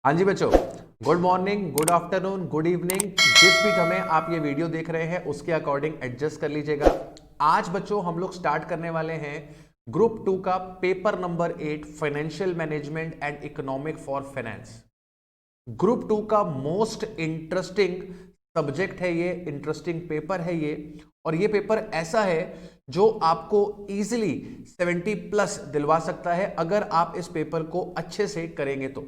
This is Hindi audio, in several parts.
हाँ जी बच्चों, good morning, good afternoon, good evening. जिस भी समय आप ये वीडियो देख रहे हैं उसके अकॉर्डिंग एडजस्ट कर लीजिएगा। आज बच्चों हम लोग स्टार्ट करने वाले हैं ग्रुप 2 का paper number 8 financial management and economic for finance. Group 2 का मोस्ट इंटरेस्टिंग सब्जेक्ट है ये, इंटरेस्टिंग पेपर है ये। और ये पेपर ऐसा है जो आपको इजीली 70 प्लस दिलवा सकता है अगर आप इस पेपर को अच्छे से करेंगे तो।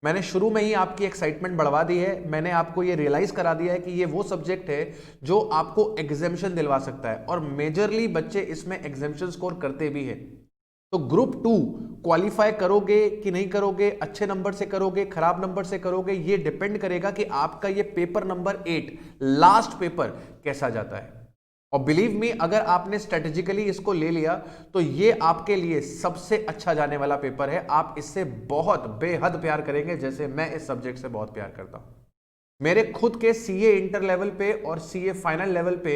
मैंने शुरू में ही आपकी एक्साइटमेंट बढ़वा दी है, मैंने आपको ये रियलाइज करा दिया है कि ये वो सब्जेक्ट है जो आपको एग्जेम्पशन दिलवा सकता है और मेजरली बच्चे इसमें एग्जेम्पशन स्कोर करते भी हैं। तो ग्रुप 2 क्वालिफाई करोगे कि नहीं करोगे, अच्छे नंबर से करोगे, खराब नंबर से करोगे, ये डिपेंड करेगा कि आपका ये पेपर नंबर 8 लास्ट पेपर कैसा जाता है। और बिलीव मी, अगर आपने स्ट्रेटेजिकली इसको ले लिया तो ये आपके लिए सबसे अच्छा जाने वाला पेपर है। आप इससे बहुत बेहद प्यार करेंगे जैसे मैं इस सब्जेक्ट से बहुत प्यार करता हूं। मेरे खुद के सीए इंटर लेवल पे और सीए फाइनल लेवल पे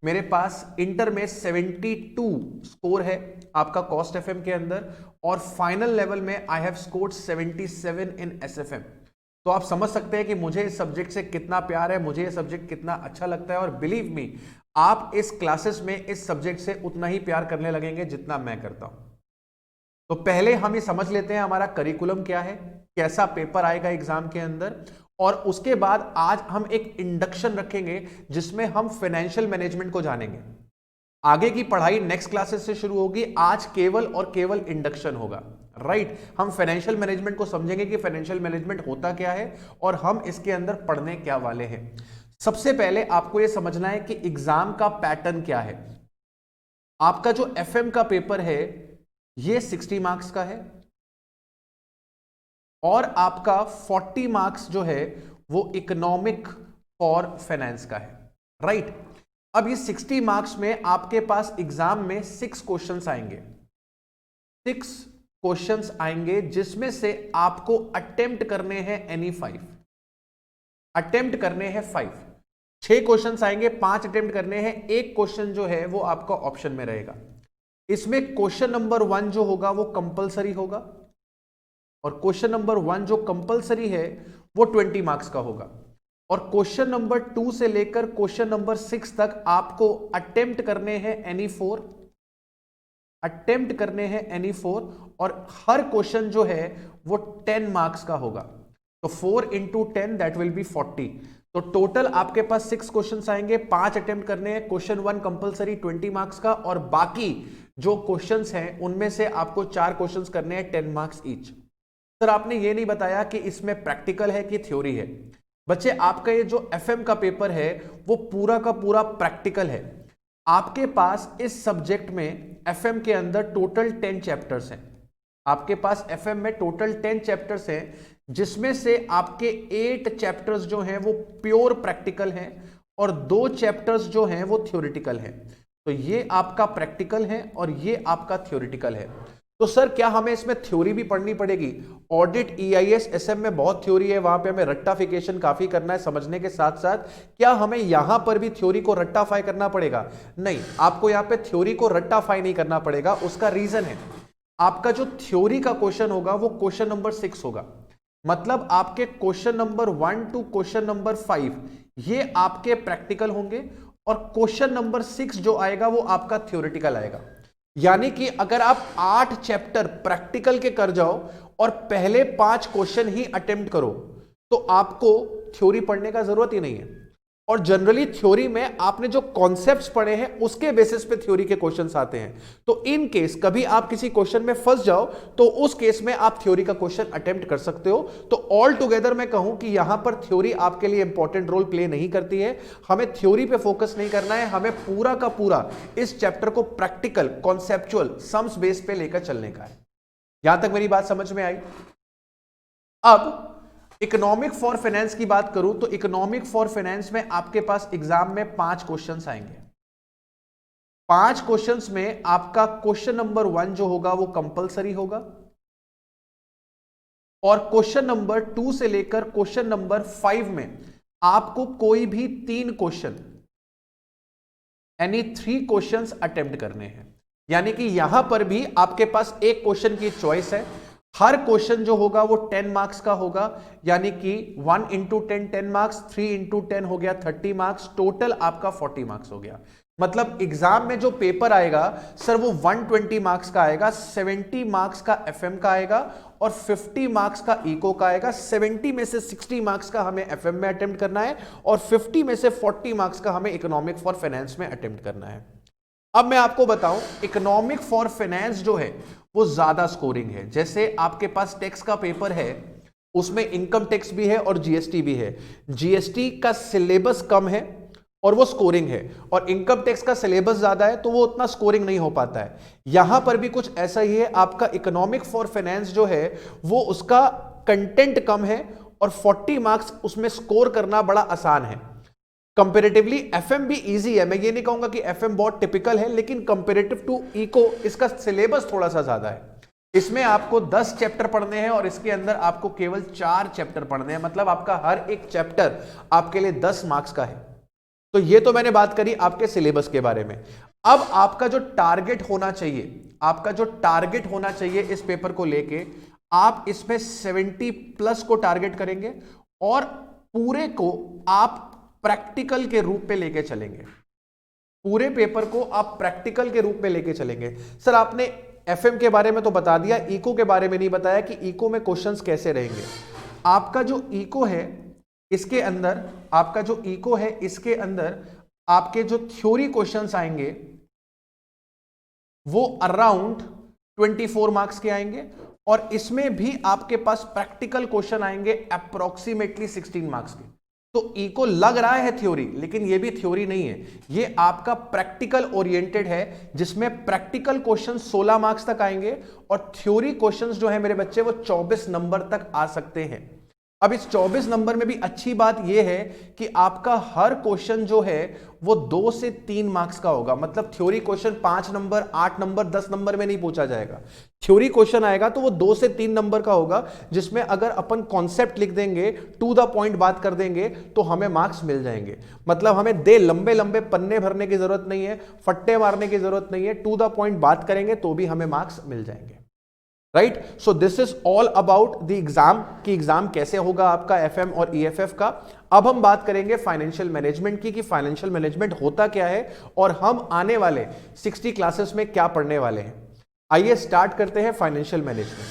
मेरे पास इंटर में 72 स्कोर है आपका कॉस्ट एफएम के अंदर, और फाइनल लेवल में I have scored 77 in SFM. तो आप समझ सकते हैं कि मुझे इस सब्जेक्ट से कितना प्यार है, मुझे ये सब्जेक्ट कितना अच्छा लगता है। और बिलीव मी, आप इस क्लासेस में इस सब्जेक्ट से उतना ही प्यार करने लगेंगे जितना मैं करता हूं। तो पहले हम ये समझ लेते हैं हमारा करिकुलम क्या है, कैसा पेपर आएगा एग्जाम के अंदर, और उसके बाद आज हम एक इंडक्शन रखेंगे जिसमें हम फाइनेंशियल मैनेजमेंट को जानेंगे। आगे की पढ़ाई नेक्स्ट क्लासेस से शुरू होगी, आज केवल और केवल इंडक्शन होगा। राइट, हम फाइनेंशियल मैनेजमेंट को समझेंगे कि फाइनेंशियल मैनेजमेंट होता क्या है और हम इसके अंदर पढ़ने क्या वाले हैं। सबसे पहले आपको यह समझना है कि एग्जाम का पैटर्न क्या है। आपका जो एफएम का पेपर है ये 60 मार्क्स का है और आपका 40 मार्क्स जो है वो इकोनॉमिक फॉर फाइनेंस का है। राइट, अब ये 60 मार्क्स में आपके पास एग्जाम में 6 क्वेश्चंस आएंगे। 6 क्वेश्चंस आएंगे जिसमें से आपको अटेम्प्ट करने हैं एनी 5। अटेम्प्ट करने हैं 5। 6 क्वेश्चंस आएंगे, 5 अटेम्प्ट करने हैं। एक क्वेश्चन जो है वो आपका ऑप्शन में रहेगा। इसमें क्वेश्चन नंबर 1 जो होगा वो कंपलसरी होगा, और क्वेश्चन नंबर 1 जो कंपलसरी है वो 20 मार्क्स का होगा। और क्वेश्चन नंबर 2 से लेकर क्वेश्चन नंबर 6 तक आपको अटेम्प्ट करने हैं एनी 4। अटेम्प्ट करने हैं एनी 4, और हर क्वेश्चन जो है वो 10 मार्क्स का होगा। तो 4 इंटू 10 दैट विल बी 40। तो टोटल आपके पास 6 क्वेश्चंस आएंगे, 5 अटेम्प्ट करने हैं। क्वेश्चन 1 कंपलसरी 20 मार्क्स का, और बाकी जो क्वेश्चंस हैं उनमें से आपको 4 क्वेश्चंस करने हैं 10 मार्क्स ईच। सर आपने ये नहीं बताया कि इसमें प्रैक्टिकल है कि थ्योरी है। बच्चे, आपका ये जो एफएम का पेपर है वो पूरा का पूरा प्रैक्टिकल है। आपके पास इस सब्जेक्ट में एफएम के अंदर टोटल 10 चैप्टर्स हैं। आपके पास एफएम में टोटल 10 चैप्टर्स हैं, जिसमें से आपके 8 चैप्टर्स जो हैं वो प्योर प्रैक्टिकल हैं और 2 चैप्टर्स जो हैं वो थ्योरेटिकल हैं। तो ये आपका प्रैक्टिकल है और ये आपका थ्योरेटिकल है। तो सर क्या हमें इसमें थ्योरी भी पढ़नी पड़ेगी? ऑडिट, ईआईएस, एसएम में बहुत थ्योरी है, वहां पे हमें रट्टाफिकेशन काफी करना है समझने के साथ साथ। क्या हमें यहां पर भी थ्योरी को रट्टाफाई करना पड़ेगा? नहीं, आपको यहां पे थ्योरी को रट्टाफाई नहीं करना पड़ेगा। उसका रीजन है, आपका जो थ्योरी का क्वेश्चन होगा वो क्वेश्चन नंबर 6 होगा। मतलब आपके question number 1 to question number 5 ये आपके प्रैक्टिकल होंगे, और क्वेश्चन नंबर 6 जो आएगा वो आपका थ्योरेटिकल आएगा। यानी कि अगर आप 8 चैप्टर प्रैक्टिकल के कर जाओ और पहले 5 क्वेश्चन ही अटेम्प्ट करो तो आपको थ्योरी पढ़ने का जरूरत ही नहीं है। और जनरली थ्योरी में आपने जो कॉन्सेप्ट्स पढ़े हैं उसके बेसिस पे थ्योरी के क्वेश्चंस आते हैं। तो इन केस कभी आप किसी क्वेश्चन में फंस जाओ तो उस केस में आप थ्योरी का क्वेश्चन अटेम्प्ट कर सकते हो। तो ऑल टुगेदर मैं कहूं कि यहां पर थ्योरी आपके लिए इंपॉर्टेंट रोल प्ले नहीं करती है। हमें थ्योरी पे फोकस नहीं करना है, हमें पूरा का पूरा इस चैप्टर को प्रैक्टिकल, कॉन्सेप्चुअल, सम्स बेस पे लेकर चलने का है। यहां तक मेरी बात समझ में आई? अब इकोनॉमिक फॉर फाइनेंस की बात करूं तो इकोनॉमिक फॉर फाइनेंस में आपके पास एग्जाम में 5 क्वेश्चंस आएंगे। 5 क्वेश्चंस में आपका क्वेश्चन नंबर 1 जो होगा वो कंपलसरी होगा, और क्वेश्चन नंबर 2 से लेकर क्वेश्चन नंबर 5 में आपको कोई भी 3 क्वेश्चन, यानी 3 क्वेश्चंस अटेम्प्ट करने हैं। यानी कि यहां पर भी आपके पास एक क्वेश्चन की चॉइस है। हर क्वेश्चन जो होगा वो 10 मार्क्स का होगा, यानी कि 1 इंटू 10 10 मार्क्स, 3 इंटू 10 हो गया 30 मार्क्स, टोटल आपका 40 मार्क्स हो गया। मतलब एग्जाम में जो पेपर आएगा सर वो 120 मार्क्स का आएगा, 70 मार्क्स का एफएम का आएगा और 50 मार्क्स का इको का आएगा। 70 में से 60 मार्क्स का हमें एफएम में अटेम्प्ट करना है और 50 में से 40 मार्क्स का हमें इकोनॉमिक फॉर फाइनेंस में अटेम्प्ट करना है। अब मैं आपको बताऊं, इकोनॉमिक फॉर फाइनेंस जो है वो ज्यादा स्कोरिंग है। जैसे आपके पास टैक्स का पेपर है, उसमें इनकम टैक्स भी है और जीएसटी भी है। जीएसटी का सिलेबस कम है और वो स्कोरिंग है, और इनकम टैक्स का सिलेबस ज्यादा है तो वो उतना स्कोरिंग नहीं हो पाता है। यहां पर भी कुछ ऐसा ही है, आपका इकोनॉमिक फॉर फाइनेंस जो है वो उसका कंटेंट कम है और 40 मार्क्स उसमें स्कोर करना बड़ा आसान है। कंपेरेटिवली एफएम भी इजी है, मैं ये नहीं कहूंगा कि एफएम बहुत टिपिकल है, लेकिन कंपेरेटिव टू इको इसका सिलेबस थोड़ा सा ज्यादा है। इसमें आपको 10 चैप्टर पढ़ने हैं और इसके अंदर आपको केवल 4 चैप्टर पढ़ने हैं, मतलब आपका हर एक चैप्टर आपके लिए 10 मार्क्स का है। तो ये तो मैंने बात करी आपके सिलेबस के बारे में। अब आपका जो टारगेट होना चाहिए, आपका जो टारगेट होना चाहिए इस पेपर को लेके, आप इसमें 70 प्लस को टारगेट करेंगे और पूरे को आप प्रैक्टिकल के रूप में लेके चलेंगे। पूरे पेपर को आप प्रैक्टिकल के रूप में लेके चलेंगे। सर आपने एफएम के बारे में तो बता दिया, इको के बारे में नहीं बताया कि इको में क्वेश्चंस कैसे रहेंगे। आपका जो इको है इसके अंदर, आपका जो इको है इसके अंदर आपके जो थ्योरी क्वेश्चंस आएंगे वो अराउंड 24 मार्क्स के आएंगे और इसमें भी आपके पास प्रैक्टिकल क्वेश्चन आएंगे अप्रोक्सीमेटली 16 मार्क्स के। तो इको लग रहा है थ्योरी, लेकिन ये भी थ्योरी नहीं है, ये आपका प्रैक्टिकल ओरिएंटेड है, जिसमें प्रैक्टिकल क्वेश्चन 16 मार्क्स तक आएंगे और थ्योरी क्वेश्चंस जो है मेरे बच्चे वो 24 नंबर तक आ सकते हैं। अब इस 24 नंबर में भी अच्छी बात यह है कि आपका हर क्वेश्चन जो है वो 2 से 3 मार्क्स का होगा। मतलब theory question 5 number, 8 number, 10 number में नहीं पूछा जाएगा। थ्योरी क्वेश्चन आएगा तो वो 2 से 3 नंबर का होगा, जिसमें अगर अपन कॉन्सेप्ट लिख देंगे, टू द पॉइंट बात कर देंगे तो हमें मार्क्स मिल जाएंगे। मतलब हमें लंबे लंबे पन्ने भरने की जरूरत नहीं है, फट्टे मारने की जरूरत नहीं है, टू द पॉइंट बात करेंगे तो भी हमें मार्क्स मिल जाएंगे। Right, so this is all about the exam, कि एग्जाम कैसे होगा आपका एफएम और ईएफएफ का। अब हम बात करेंगे फाइनेंशियल मैनेजमेंट की, कि फाइनेंशियल मैनेजमेंट होता क्या है और हम आने वाले 60 क्लासेस में क्या पढ़ने वाले हैं। आइए स्टार्ट करते हैं फाइनेंशियल मैनेजमेंट।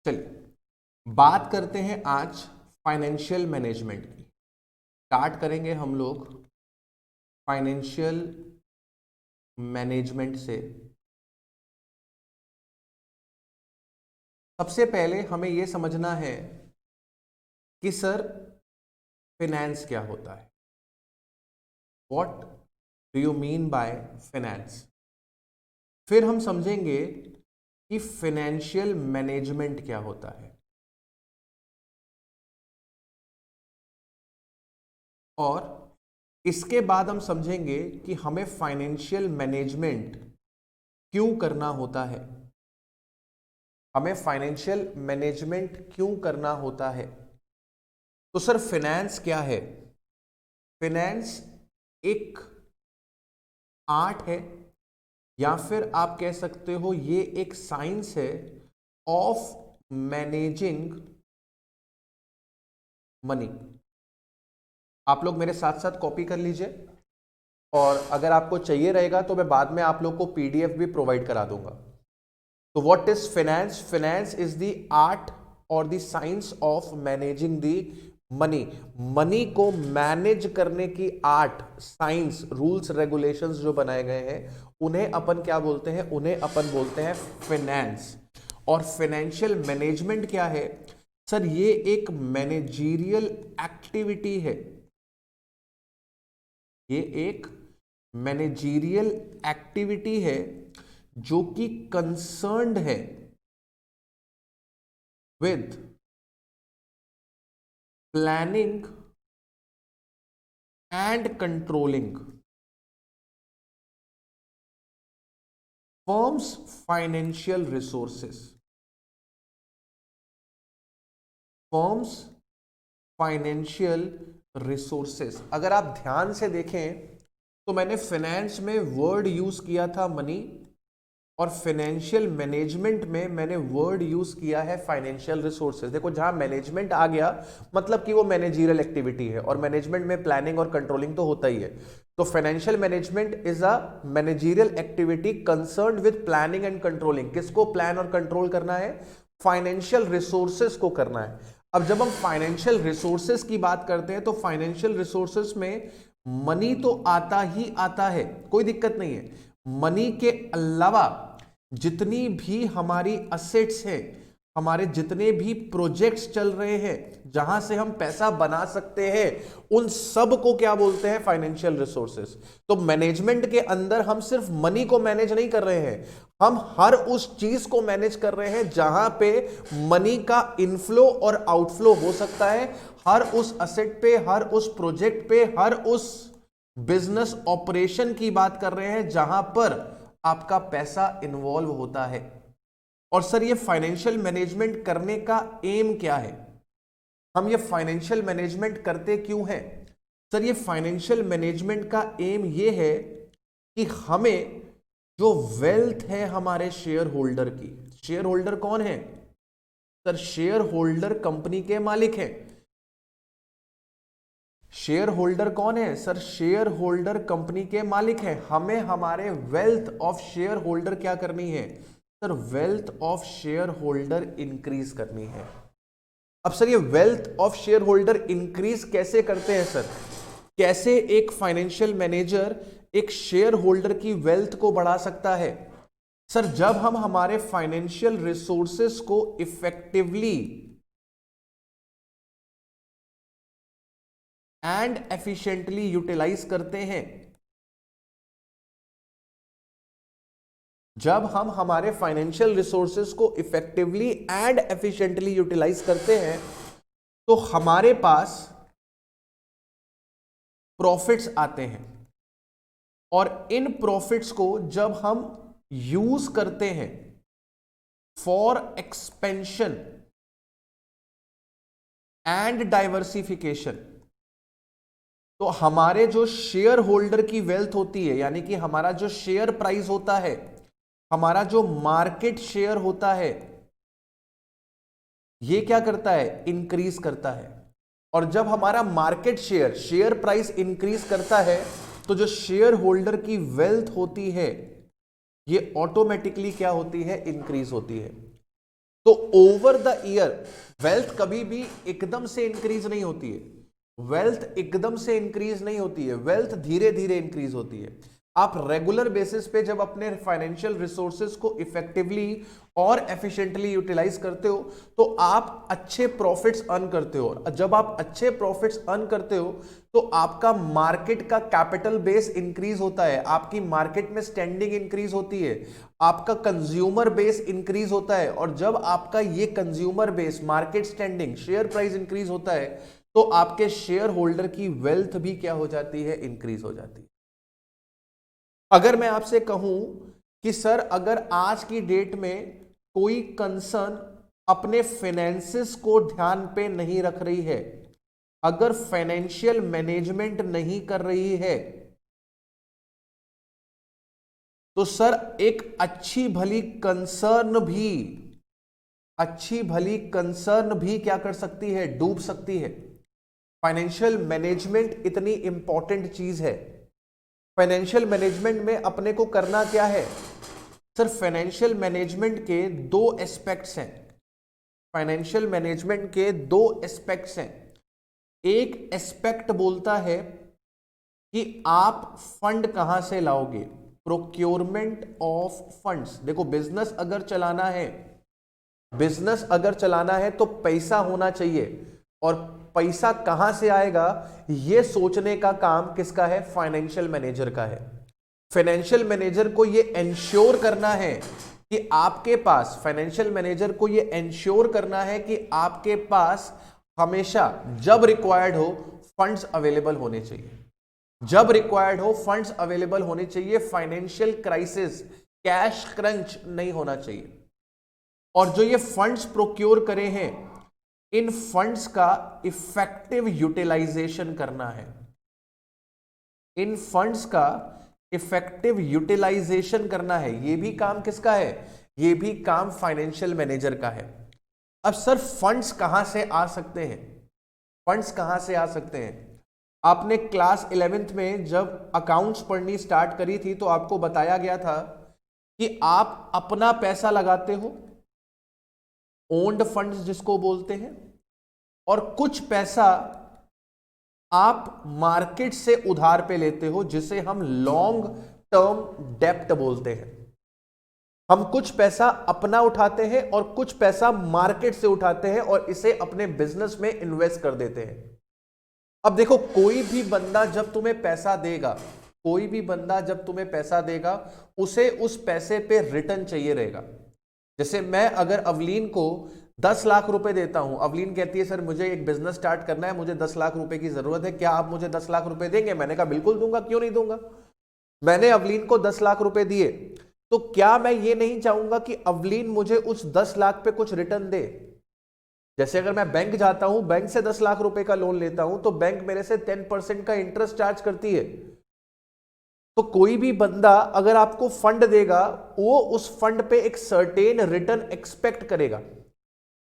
चलिए बात करते हैं आज फाइनेंशियल मैनेजमेंट की। स्टार्ट करेंगे हम लोग फाइनेंशियल मैनेजमेंट से। सबसे पहले हमें यह समझना है कि सर फाइनेंस क्या होता है, what do you mean by finance. फिर हम समझेंगे कि फाइनेंशियल मैनेजमेंट क्या होता है, और इसके बाद हम समझेंगे कि हमें फाइनेंशियल मैनेजमेंट क्यों करना होता है, हमें फाइनेंशियल मैनेजमेंट क्यों करना होता है। तो सर फाइनेंस क्या है। फाइनेंस एक आर्ट है, या फिर आप कह सकते हो ये एक साइंस है ऑफ मैनेजिंग मनी। आप लोग मेरे साथ साथ कॉपी कर लीजिए, और अगर आपको चाहिए रहेगा तो मैं बाद में आप लोग को पीडीएफ भी प्रोवाइड करा दूंगा। तो what is finance. Finance is the art और the science of managing the money. Money को मैनेज करने की आर्ट, साइंस, रूल्स रेगुलेशंस जो बनाए गए हैं उन्हें अपन क्या बोलते हैं, उन्हें अपन बोलते हैं फाइनेंस। और फाइनेंशियल मैनेजमेंट क्या है सर, ये एक मैनेजीरियल एक्टिविटी है, ये एक मैनेजीरियल एक्टिविटी है जो कि कंसर्न्ड है with planning and controlling firms financial resources. Firms financial resources, अगर आप ध्यान से देखें तो मैंने फाइनेंस में वर्ड यूज किया था मनी, और फाइनेंशियल मैनेजमेंट में मैंने वर्ड यूज किया है फाइनेंशियल रिसोर्सेज। देखो जहां मैनेजमेंट आ गया मतलब कि वो मैनेजरियल एक्टिविटी है, और मैनेजमेंट में प्लानिंग और कंट्रोलिंग तो होता ही है। तो financial management is a managerial activity concerned with planning and controlling. किसको प्लान और कंट्रोल करना है? फाइनेंशियल रिसोर्सेज को करना है। अब जब हम फाइनेंशियल रिसोर्सेज की बात करते हैं तो फाइनेंशियल रिसोर्सेज में मनी तो आता ही आता है, कोई दिक्कत नहीं है। मनी के अलावा जितनी भी हमारी असेट्स हैं, हमारे जितने भी प्रोजेक्ट्स चल रहे हैं जहां से हम पैसा बना सकते हैं, उन सब को क्या बोलते हैं? Financial resources. तो मैनेजमेंट के अंदर हम सिर्फ मनी को मैनेज नहीं कर रहे हैं, हम हर उस चीज को मैनेज कर रहे हैं जहां पे मनी का इनफ्लो और आउटफ्लो हो सकता है। हर उस असेट पे, हर उस प्रोजेक्ट पे, हर उस बिजनेस ऑपरेशन की बात कर रहे हैं जहां पर आपका पैसा इन्वॉल्व होता है। और सर ये फाइनेंशियल मैनेजमेंट करने का एम क्या है? हम ये फाइनेंशियल मैनेजमेंट करते क्यों हैं? सर ये फाइनेंशियल मैनेजमेंट का एम ये है कि हमें जो वेल्थ है हमारे शेयर होल्डर की, शेयर होल्डर कौन है सर? शेयर होल्डर कंपनी के मालिक हैं। शेयर होल्डर कौन है सर? शेयर होल्डर कंपनी के मालिक हैं। हमें हमारे वेल्थ ऑफ शेयर होल्डर क्या करनी है sir? Wealth of share holder increase करनी है। अब सर ये wealth of share holder increase कैसे करते हैं सर? कैसे एक फाइनेंशियल मैनेजर एक शेयर होल्डर की वेल्थ को बढ़ा सकता है? सर जब हम हमारे फाइनेंशियल रिसोर्सेस को इफेक्टिवली एंड एफिशिएंटली यूटिलाइज करते हैं, जब हम हमारे फाइनेंशियल रिसोर्सेज को इफेक्टिवली एंड एफिशिएंटली यूटिलाइज करते हैं तो हमारे पास प्रॉफिट्स आते हैं, और इन प्रॉफिट्स को जब हम यूज करते हैं फॉर एक्सपेंशन एंड डाइवर्सिफिकेशन, तो हमारे जो शेयर होल्डर की वेल्थ होती है, यानी कि हमारा जो शेयर प्राइस होता है, हमारा जो मार्केट शेयर होता है, ये क्या करता है? इंक्रीज करता है। और जब हमारा market share, share price increase करता है तो जो शेयर होल्डर की वेल्थ होती है ये ऑटोमेटिकली क्या होती है? इंक्रीज होती है। तो ओवर द ईयर वेल्थ कभी भी एकदम से इंक्रीज नहीं होती है, वेल्थ एकदम से इंक्रीज नहीं होती है, वेल्थ धीरे धीरे इंक्रीज होती है। आप रेगुलर बेसिस पे जब अपने फाइनेंशियल रिसोर्सेज को इफेक्टिवली और एफिशिएंटली यूटिलाइज करते हो तो आप अच्छे प्रॉफिट्स अर्न करते हो। और जब आप अच्छे प्रॉफिट्स अर्न करते हो तो आपका मार्केट का कैपिटल बेस इंक्रीज होता है, आपकी मार्केट में स्टैंडिंग इंक्रीज होती है, आपका कंज्यूमर बेस इंक्रीज होता है। और जब आपका ये consumer base, market standing, share price increase होता है तो आपके शेयर होल्डर की वेल्थ भी क्या हो जाती है? इंक्रीज हो जाती है। अगर मैं आपसे कहूं कि सर अगर आज की डेट में कोई कंसर्न अपने फाइनेंसेस को ध्यान पे नहीं रख रही है, अगर फाइनेंशियल मैनेजमेंट नहीं कर रही है, तो सर एक अच्छी भली कंसर्न भी क्या कर सकती है? डूब सकती है। फाइनेंशियल मैनेजमेंट इतनी इंपॉर्टेंट चीज है। फाइनेंशियल मैनेजमेंट में अपने को करना क्या है सर? फाइनेंशियल मैनेजमेंट के दो एस्पेक्ट्स हैं। फाइनेंशियल मैनेजमेंट के दो एस्पेक्ट्स हैं। एक एस्पेक्ट बोलता है कि आप फंड कहां से लाओगे, प्रोक्योरमेंट ऑफ फंड्स। देखो बिजनेस अगर चलाना है तो पैसा होना चाहिए, और पैसा कहां से आएगा यह सोचने का काम किसका है? फाइनेंशियल मैनेजर का है। फाइनेंशियल मैनेजर को यह इंश्योर करना है कि आपके पास, फाइनेंशियल मैनेजर को यह इंश्योर करना है कि आपके पास हमेशा जब रिक्वायर्ड हो फंड्स अवेलेबल होने चाहिए, जब रिक्वायर्ड हो फंड्स अवेलेबल होने चाहिए। फाइनेंशियल क्राइसिस, कैश क्रंच नहीं होना चाहिए। और जो ये फंड्स प्रोक्योर करे हैं, इन फंड्स का इफेक्टिव यूटिलाइजेशन करना है। इन फंड्स का इफेक्टिव यूटिलाइजेशन करना है। ये भी काम किसका है? ये भी काम फाइनेंशियल मैनेजर का है। अब सर फंड्स कहां से आ सकते हैं? फंड्स कहां से आ सकते हैं? आपने क्लास 11th में जब अकाउंट्स पढ़नी स्टार्ट करी थी तो आपको बताया गया था कि आप अपना पैसा लगाते हो, ओन्ड फंड्स जिसको बोलते हैं, और कुछ पैसा आप मार्केट से उधार पे लेते हो जिसे हम लॉन्ग टर्म डेप्ट बोलते हैं। हम कुछ पैसा अपना उठाते हैं और कुछ पैसा मार्केट से उठाते हैं और इसे अपने बिजनेस में इन्वेस्ट कर देते हैं। अब देखो, कोई भी बंदा जब तुम्हें पैसा देगा, कोई भी बंदा जब तुम्हें पैसा देगा, उसे उस पैसे पे रिटर्न चाहिए रहेगा। जैसे मैं अगर अवलीन को 10 लाख रुपए देता हूं, अवलीन कहती है सर मुझे एक बिजनेस स्टार्ट करना है, मुझे 10 लाख रुपए की जरूरत है, क्या आप मुझे 10 लाख रुपए देंगे? मैंने कहा बिल्कुल दूंगा, क्यों नहीं दूंगा। मैंने अवलीन को 10 लाख रुपए दिए, तो क्या मैं ये नहीं चाहूंगा कि अवलीन मुझे उस 10 लाख पे कुछ रिटर्न दे? जैसे अगर मैं बैंक जाता हूं, बैंक से 10 लाख रुपए का लोन लेता हूं, तो बैंक मेरे से 10% का इंटरेस्ट चार्ज करती है। तो कोई भी बंदा अगर आपको फंड देगा, वो उस फंड पे एक सर्टेन रिटर्न एक्सपेक्ट करेगा।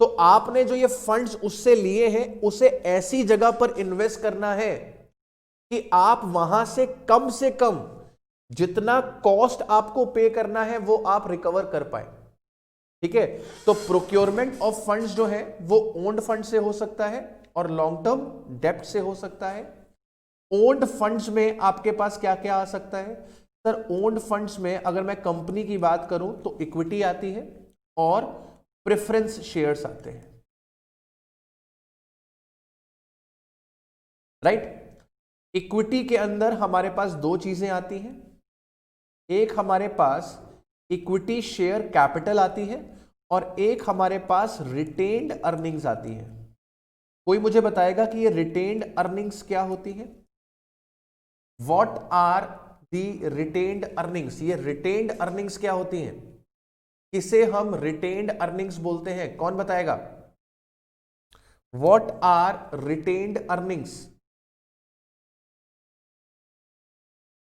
तो आपने जो ये फंड्स उससे लिए हैं, उसे ऐसी जगह पर इन्वेस्ट करना है कि आप वहां से कम जितना कॉस्ट आपको पे करना है वो आप रिकवर कर पाए। ठीक है, तो प्रोक्योरमेंट ऑफ फंड्स जो है वो ओन्ड फंड से हो सकता है और लॉन्ग टर्म डेप्ट से हो सकता है। ओन्ड फंड्स में आपके पास क्या क्या आ सकता है? सर ओन्ड फंड्स में अगर मैं कंपनी की बात करूं तो इक्विटी आती है और प्रेफरेंस शेयर्स आते हैं। राइट, इक्विटी के अंदर हमारे पास दो चीजें आती हैं। एक हमारे पास इक्विटी शेयर कैपिटल आती है और एक हमारे पास रिटेन्ड अर्निंग्स आती है। कोई मुझे बताएगा कि ये रिटेन्ड अर्निंग्स क्या होती है? What are the retained earnings? ये रिटेन्ड अर्निंग्स क्या होती हैं? किसे हम रिटेन्ड अर्निंग्स बोलते हैं? कौन बताएगा? What are retained earnings?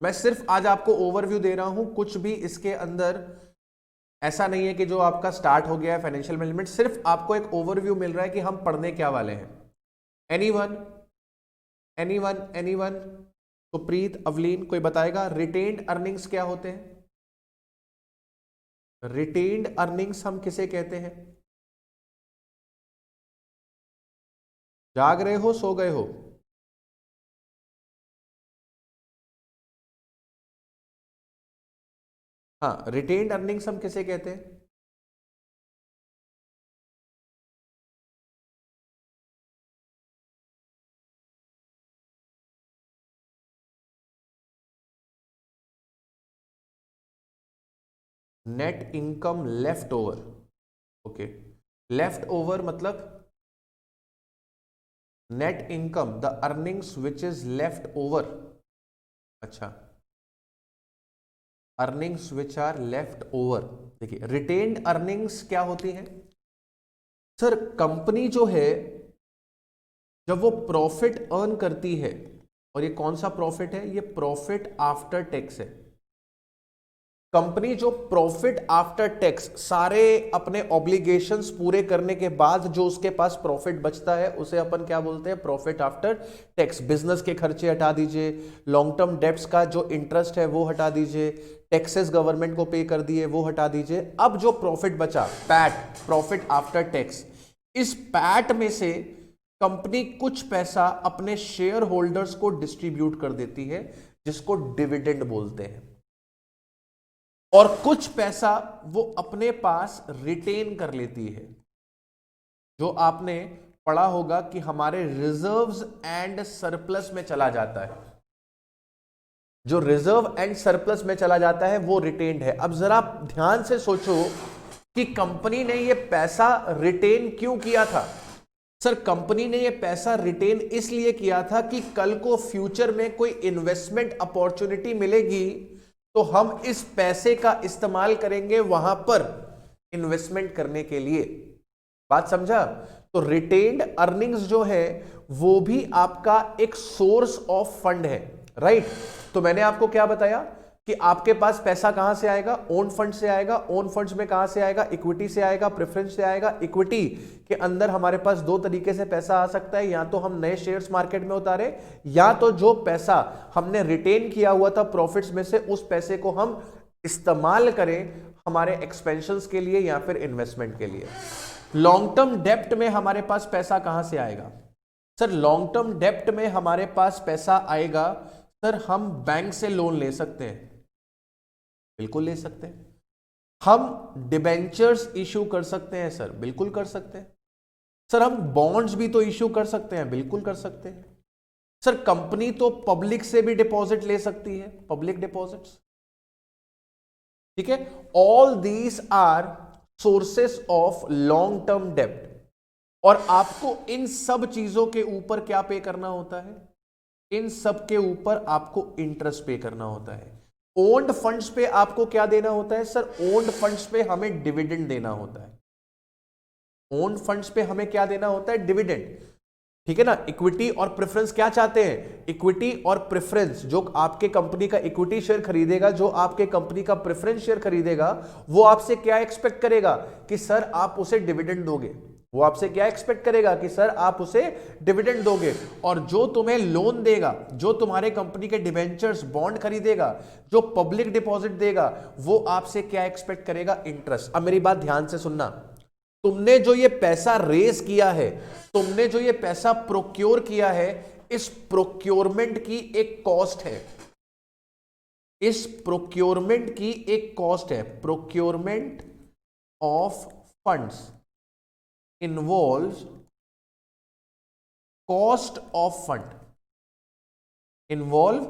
मैं सिर्फ आज आपको ओवरव्यू दे रहा हूं, कुछ भी इसके अंदर ऐसा नहीं है कि जो आपका स्टार्ट हो गया है फाइनेंशियल मैनेजमेंट। सिर्फ आपको एक ओवरव्यू मिल रहा है कि हम पढ़ने क्या वाले हैं। Anyone anyone anyone? Supreet, Avleen, कोई बताएगा रिटेन्ड अर्निंग्स क्या होते हैं? रिटेन्ड अर्निंग्स हम किसे कहते हैं? जाग रहे हो, सो गए हो? हाँ, रिटेन्ड अर्निंग्स हम किसे कहते हैं? Net income left over. Okay, left over मतलब net income, the earnings which is left over. अच्छा, earnings which are left over. देखिए, रिटेन्ड अर्निंग्स क्या होती हैं? सर कंपनी जो है जब वो प्रॉफिट अर्न करती है, और ये कौन सा प्रॉफिट है? ये प्रॉफिट आफ्टर टैक्स है। कंपनी जो प्रॉफिट आफ्टर टैक्स सारे अपने ऑब्लिगेशंस पूरे करने के बाद जो उसके पास प्रॉफिट बचता है उसे अपन क्या बोलते हैं? Profit after tax. बिजनेस के खर्चे हटा दीजिए, लॉन्ग टर्म डेब्ट्स का जो इंटरेस्ट है वो हटा दीजिए, टैक्सेस गवर्नमेंट को पे कर दिए वो हटा दीजिए। अब जो प्रॉफिट बचा, पैट, प्रॉफिट आफ्टर टैक्स, इस पैट में से कंपनी कुछ पैसा अपने शेयर होल्डर्स को डिस्ट्रीब्यूट कर देती है जिसको डिविडेंड बोलते हैं, और कुछ पैसा वो अपने पास रिटेन कर लेती है। जो आपने पढ़ा होगा कि हमारे रिजर्व्स एंड सरप्लस में चला जाता है, जो रिजर्व एंड सरप्लस में चला जाता है वो रिटेन्ड है। अब जरा ध्यान से सोचो कि कंपनी ने ये पैसा रिटेन क्यों किया था? सर कंपनी ने ये पैसा रिटेन इसलिए किया था कि कल को फ्यूचर में कोई इन्वेस्टमेंट अपॉर्चुनिटी मिलेगी तो हम इस पैसे का इस्तेमाल करेंगे वहां पर इन्वेस्टमेंट करने के लिए। बात समझा? तो रिटेन्ड अर्निंग्स जो है वो भी आपका एक सोर्स ऑफ फंड है। राइट, तो मैंने आपको क्या बताया कि आपके पास पैसा कहां से आएगा, ओन फंड से आएगा। ओन फंड्स में कहां से आएगा, इक्विटी से आएगा, प्रेफरेंस से आएगा। इक्विटी के अंदर हमारे पास दो तरीके से पैसा आ सकता है, या तो हम नए शेयर्स मार्केट में उतारे, या तो जो पैसा हमने रिटेन किया हुआ था प्रॉफिट्स में से, उस पैसे को हम इस्तेमाल करें हमारे एक्सपेंशंस के लिए या फिर इन्वेस्टमेंट के लिए। लॉन्ग टर्म डेप्ट में हमारे पास पैसा कहां से आएगा सर? लॉन्ग टर्म डेप्ट में हमारे पास पैसा आएगा सर, हम बैंक से लोन ले सकते हैं, बिल्कुल ले सकते हैं। हम डिबेंचर्स इश्यू कर सकते हैं सर, बिल्कुल कर सकते हैं सर। हम बॉन्ड्स भी तो इश्यू कर सकते हैं, बिल्कुल कर सकते हैं सर। कंपनी तो पब्लिक से भी डिपॉजिट ले सकती है, पब्लिक डिपॉजिट्स, ठीक है। All these are sources of long term डेप्ट। और आपको इन सब चीजों के ऊपर क्या पे करना होता है? इन सब के ऊपर आपको इंटरेस्ट पे करना होता है। ओन्ड फंड्स पे आपको क्या देना होता है सर? ओन्ड फंड्स पे हमें डिविडेंड देना होता है। ओन्ड फंड्स पे हमें क्या देना होता है? डिविडेंड, ठीक है ना। इक्विटी और प्रेफरेंस क्या चाहते हैं? इक्विटी और प्रेफरेंस, जो आपके कंपनी का इक्विटी शेयर खरीदेगा, जो आपके कंपनी का प्रेफरेंस शेयर खरीदेगा, वो आपसे क्या एक्सपेक्ट करेगा कि सर आप उसे डिविडेंड दोगे। वो आपसे क्या एक्सपेक्ट करेगा कि सर आप उसे डिविडेंड दोगे। और जो तुम्हें लोन देगा, जो तुम्हारे कंपनी के डिबेंचर्स बॉन्ड खरीदेगा, जो पब्लिक डिपॉजिट देगा, वो आपसे क्या एक्सपेक्ट करेगा? इंटरेस्ट। अब मेरी बात ध्यान से सुनना, तुमने जो ये पैसा रेज किया है, तुमने जो ये पैसा प्रोक्योर किया है, इस प्रोक्योरमेंट की एक कॉस्ट है। इस प्रोक्योरमेंट की एक कॉस्ट है। Procurement of funds involves cost of fund, involve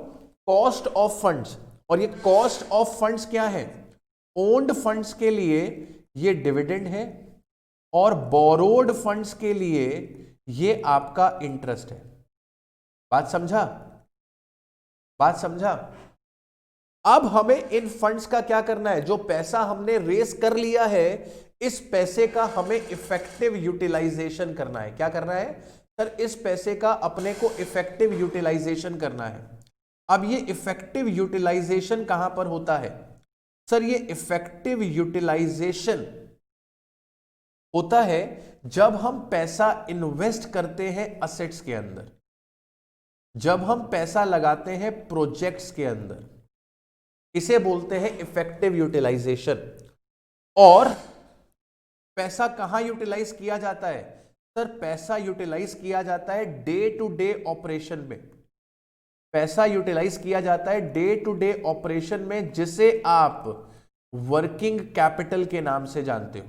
cost of funds। और ये cost of funds क्या है? owned funds के लिए ये डिविडेंड है, और borrowed funds के लिए ये आपका इंटरेस्ट है। बात समझा? बात समझा? अब हमें इन फंड्स का क्या करना है? जो पैसा हमने रेस कर लिया है, इस पैसे का हमें इफेक्टिव यूटिलाइजेशन करना है। क्या करना है सर? इस पैसे का अपने को इफेक्टिव यूटिलाइजेशन करना है। अब ये इफेक्टिव यूटिलाइजेशन कहां पर होता है सर? ये इफेक्टिव यूटिलाइजेशन होता है जब हम पैसा इन्वेस्ट करते हैं असेट्स के अंदर, जब हम पैसा लगाते हैं प्रोजेक्ट्स के अंदर, इसे बोलते हैं इफेक्टिव यूटिलाइजेशन। और पैसा कहां यूटिलाइज किया जाता है सर? पैसा यूटिलाइज किया जाता है डे टू डे ऑपरेशन में। पैसा यूटिलाइज किया जाता है डे टू डे ऑपरेशन में, जिसे आप वर्किंग कैपिटल के नाम से जानते हो।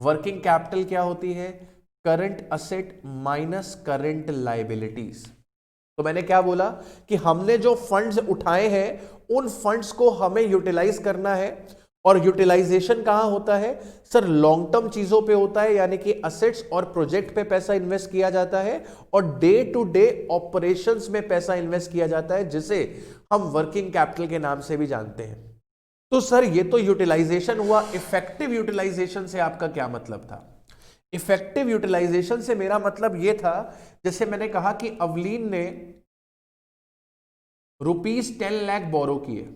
वर्किंग कैपिटल क्या होती है? Current asset minus current liabilities. तो मैंने क्या बोला कि हमने जो फंड्स उठाए हैं, उन फंड्स को हमें यूटिलाइज करना है। और यूटिलाइजेशन कहां होता है सर? लॉन्ग टर्म चीजों पे होता है, यानी कि असेट्स और प्रोजेक्ट पे पैसा इन्वेस्ट किया जाता है, और डे टू डे ऑपरेशंस में पैसा इन्वेस्ट किया जाता है, जिसे हम वर्किंग कैपिटल के नाम से भी जानते हैं। तो सर ये तो यूटिलाइजेशन हुआ। इफेक्टिव यूटिलाइजेशन से आपका क्या मतलब था? इफेक्टिव यूटिलाइजेशन से मेरा मतलब यह था, जैसे मैंने कहा कि अवलीन ने ₹10 लाख बोरो किए,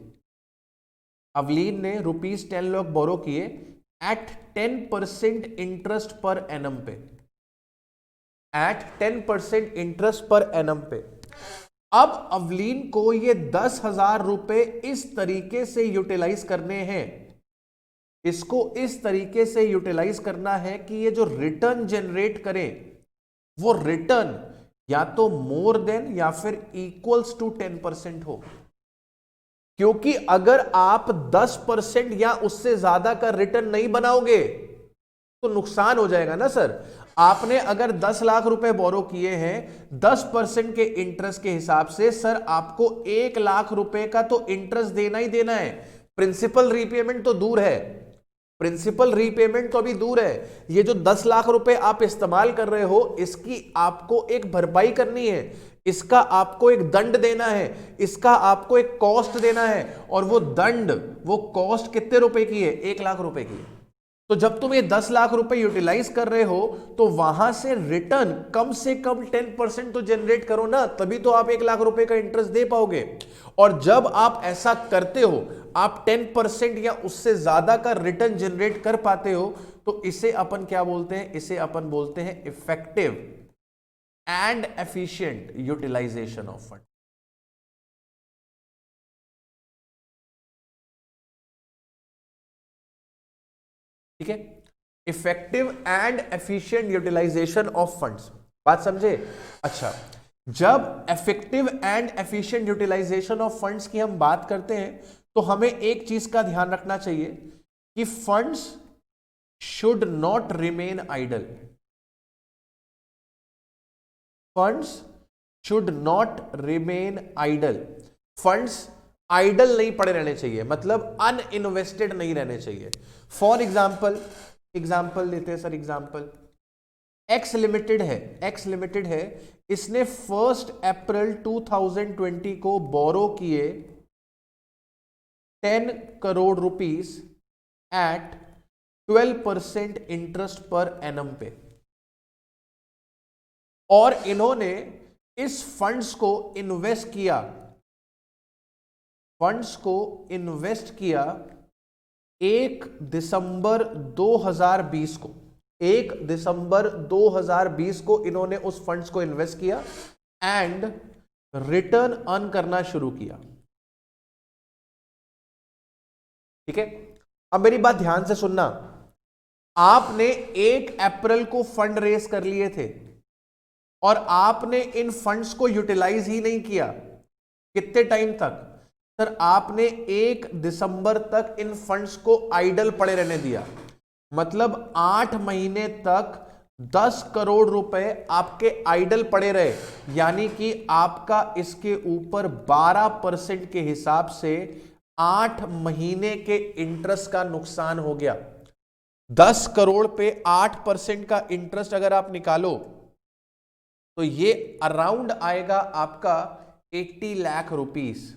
अवलीन ने ₹10 लाख बोरो किए एट 10% इंटरेस्ट पर एनम पे, एट 10% इंटरेस्ट पर एनम पे। अब अवलीन को ये 10,000 रुपए इस तरीके से यूटिलाइज करने हैं, इसको इस तरीके से यूटिलाइज करना है कि ये जो रिटर्न जनरेट करें, वो रिटर्न या तो मोर देन या फिर इक्वल्स टू 10% हो। क्योंकि अगर आप 10% या उससे ज्यादा का रिटर्न नहीं बनाओगे तो नुकसान हो जाएगा ना सर। आपने अगर 10 लाख रुपए बोरो किए हैं 10% के इंटरेस्ट के हिसाब से, सर आपको 1 लाख रुपए का तो इंटरेस्ट देना ही देना है। प्रिंसिपल रीपेमेंट तो दूर है, प्रिंसिपल रीपेमेंट तो अभी दूर है। ये जो 10 लाख रुपए आप इस्तेमाल कर रहे हो, इसकी आपको एक भरपाई करनी है, इसका आपको एक दंड देना है, इसका आपको एक कॉस्ट देना है। और वो दंड, वो कॉस्ट कितने रुपए की है? 1 लाख रुपए की। तो जब तुम ये 10 लाख रुपए यूटिलाइज कर रहे हो तो वहां से रिटर्न कम से कम 10% तो जनरेट करो ना, तभी तो आप 1 लाख रुपए का इंटरेस्ट दे पाओगे। और जब आप ऐसा करते हो, आप 10% या उससे ज्यादा का रिटर्न जनरेट कर पाते हो, तो इसे अपन क्या बोलते हैं? इसे अपन बोलते हैं effective and efficient utilisation of fund. ठीक है, effective and efficient utilisation of funds, बात समझे? अच्छा, जब effective and efficient utilisation of funds की हम बात करते हैं तो हमें एक चीज का ध्यान रखना चाहिए कि funds should not remain idle. Funds should not remain idle. Funds idle नहीं पड़े रहने चाहिए, मतलब अनइन्वेस्टेड नहीं रहने चाहिए। फॉर एग्जाम्पल लेते हैं सर, एग्जाम्पल एक्स लिमिटेड है, इसने 1 अप्रैल 2020 को बोरो किए 10 करोड़ रुपीस एट 12% इंटरेस्ट पर एनम पे, और इन्होंने इस फंड्स को इन्वेस्ट किया 1 दिसंबर 2020 को। 1 दिसंबर 2020 को इन्होंने उस फंड्स को इन्वेस्ट किया एंड रिटर्न अर्न करना शुरू किया। ठीक है, अब मेरी बात ध्यान से सुनना। आपने 1 अप्रैल को फंड रेज कर लिए थे और आपने इन फंड्स को यूटिलाइज ही नहीं किया। कितने टाइम तक? सर आपने 1 दिसंबर तक इन फंड्स को आइडल पड़े रहने दिया, मतलब 8 महीने तक 10 करोड़ रुपए आपके आइडल पड़े रहे, यानी कि आपका इसके ऊपर 12% के हिसाब से 8 महीने के इंटरेस्ट का नुकसान हो गया। 10 करोड़ पे 8% का इंटरेस्ट अगर आप निकालो तो ये अराउंड आएगा आपका 80 लाख रुपीस।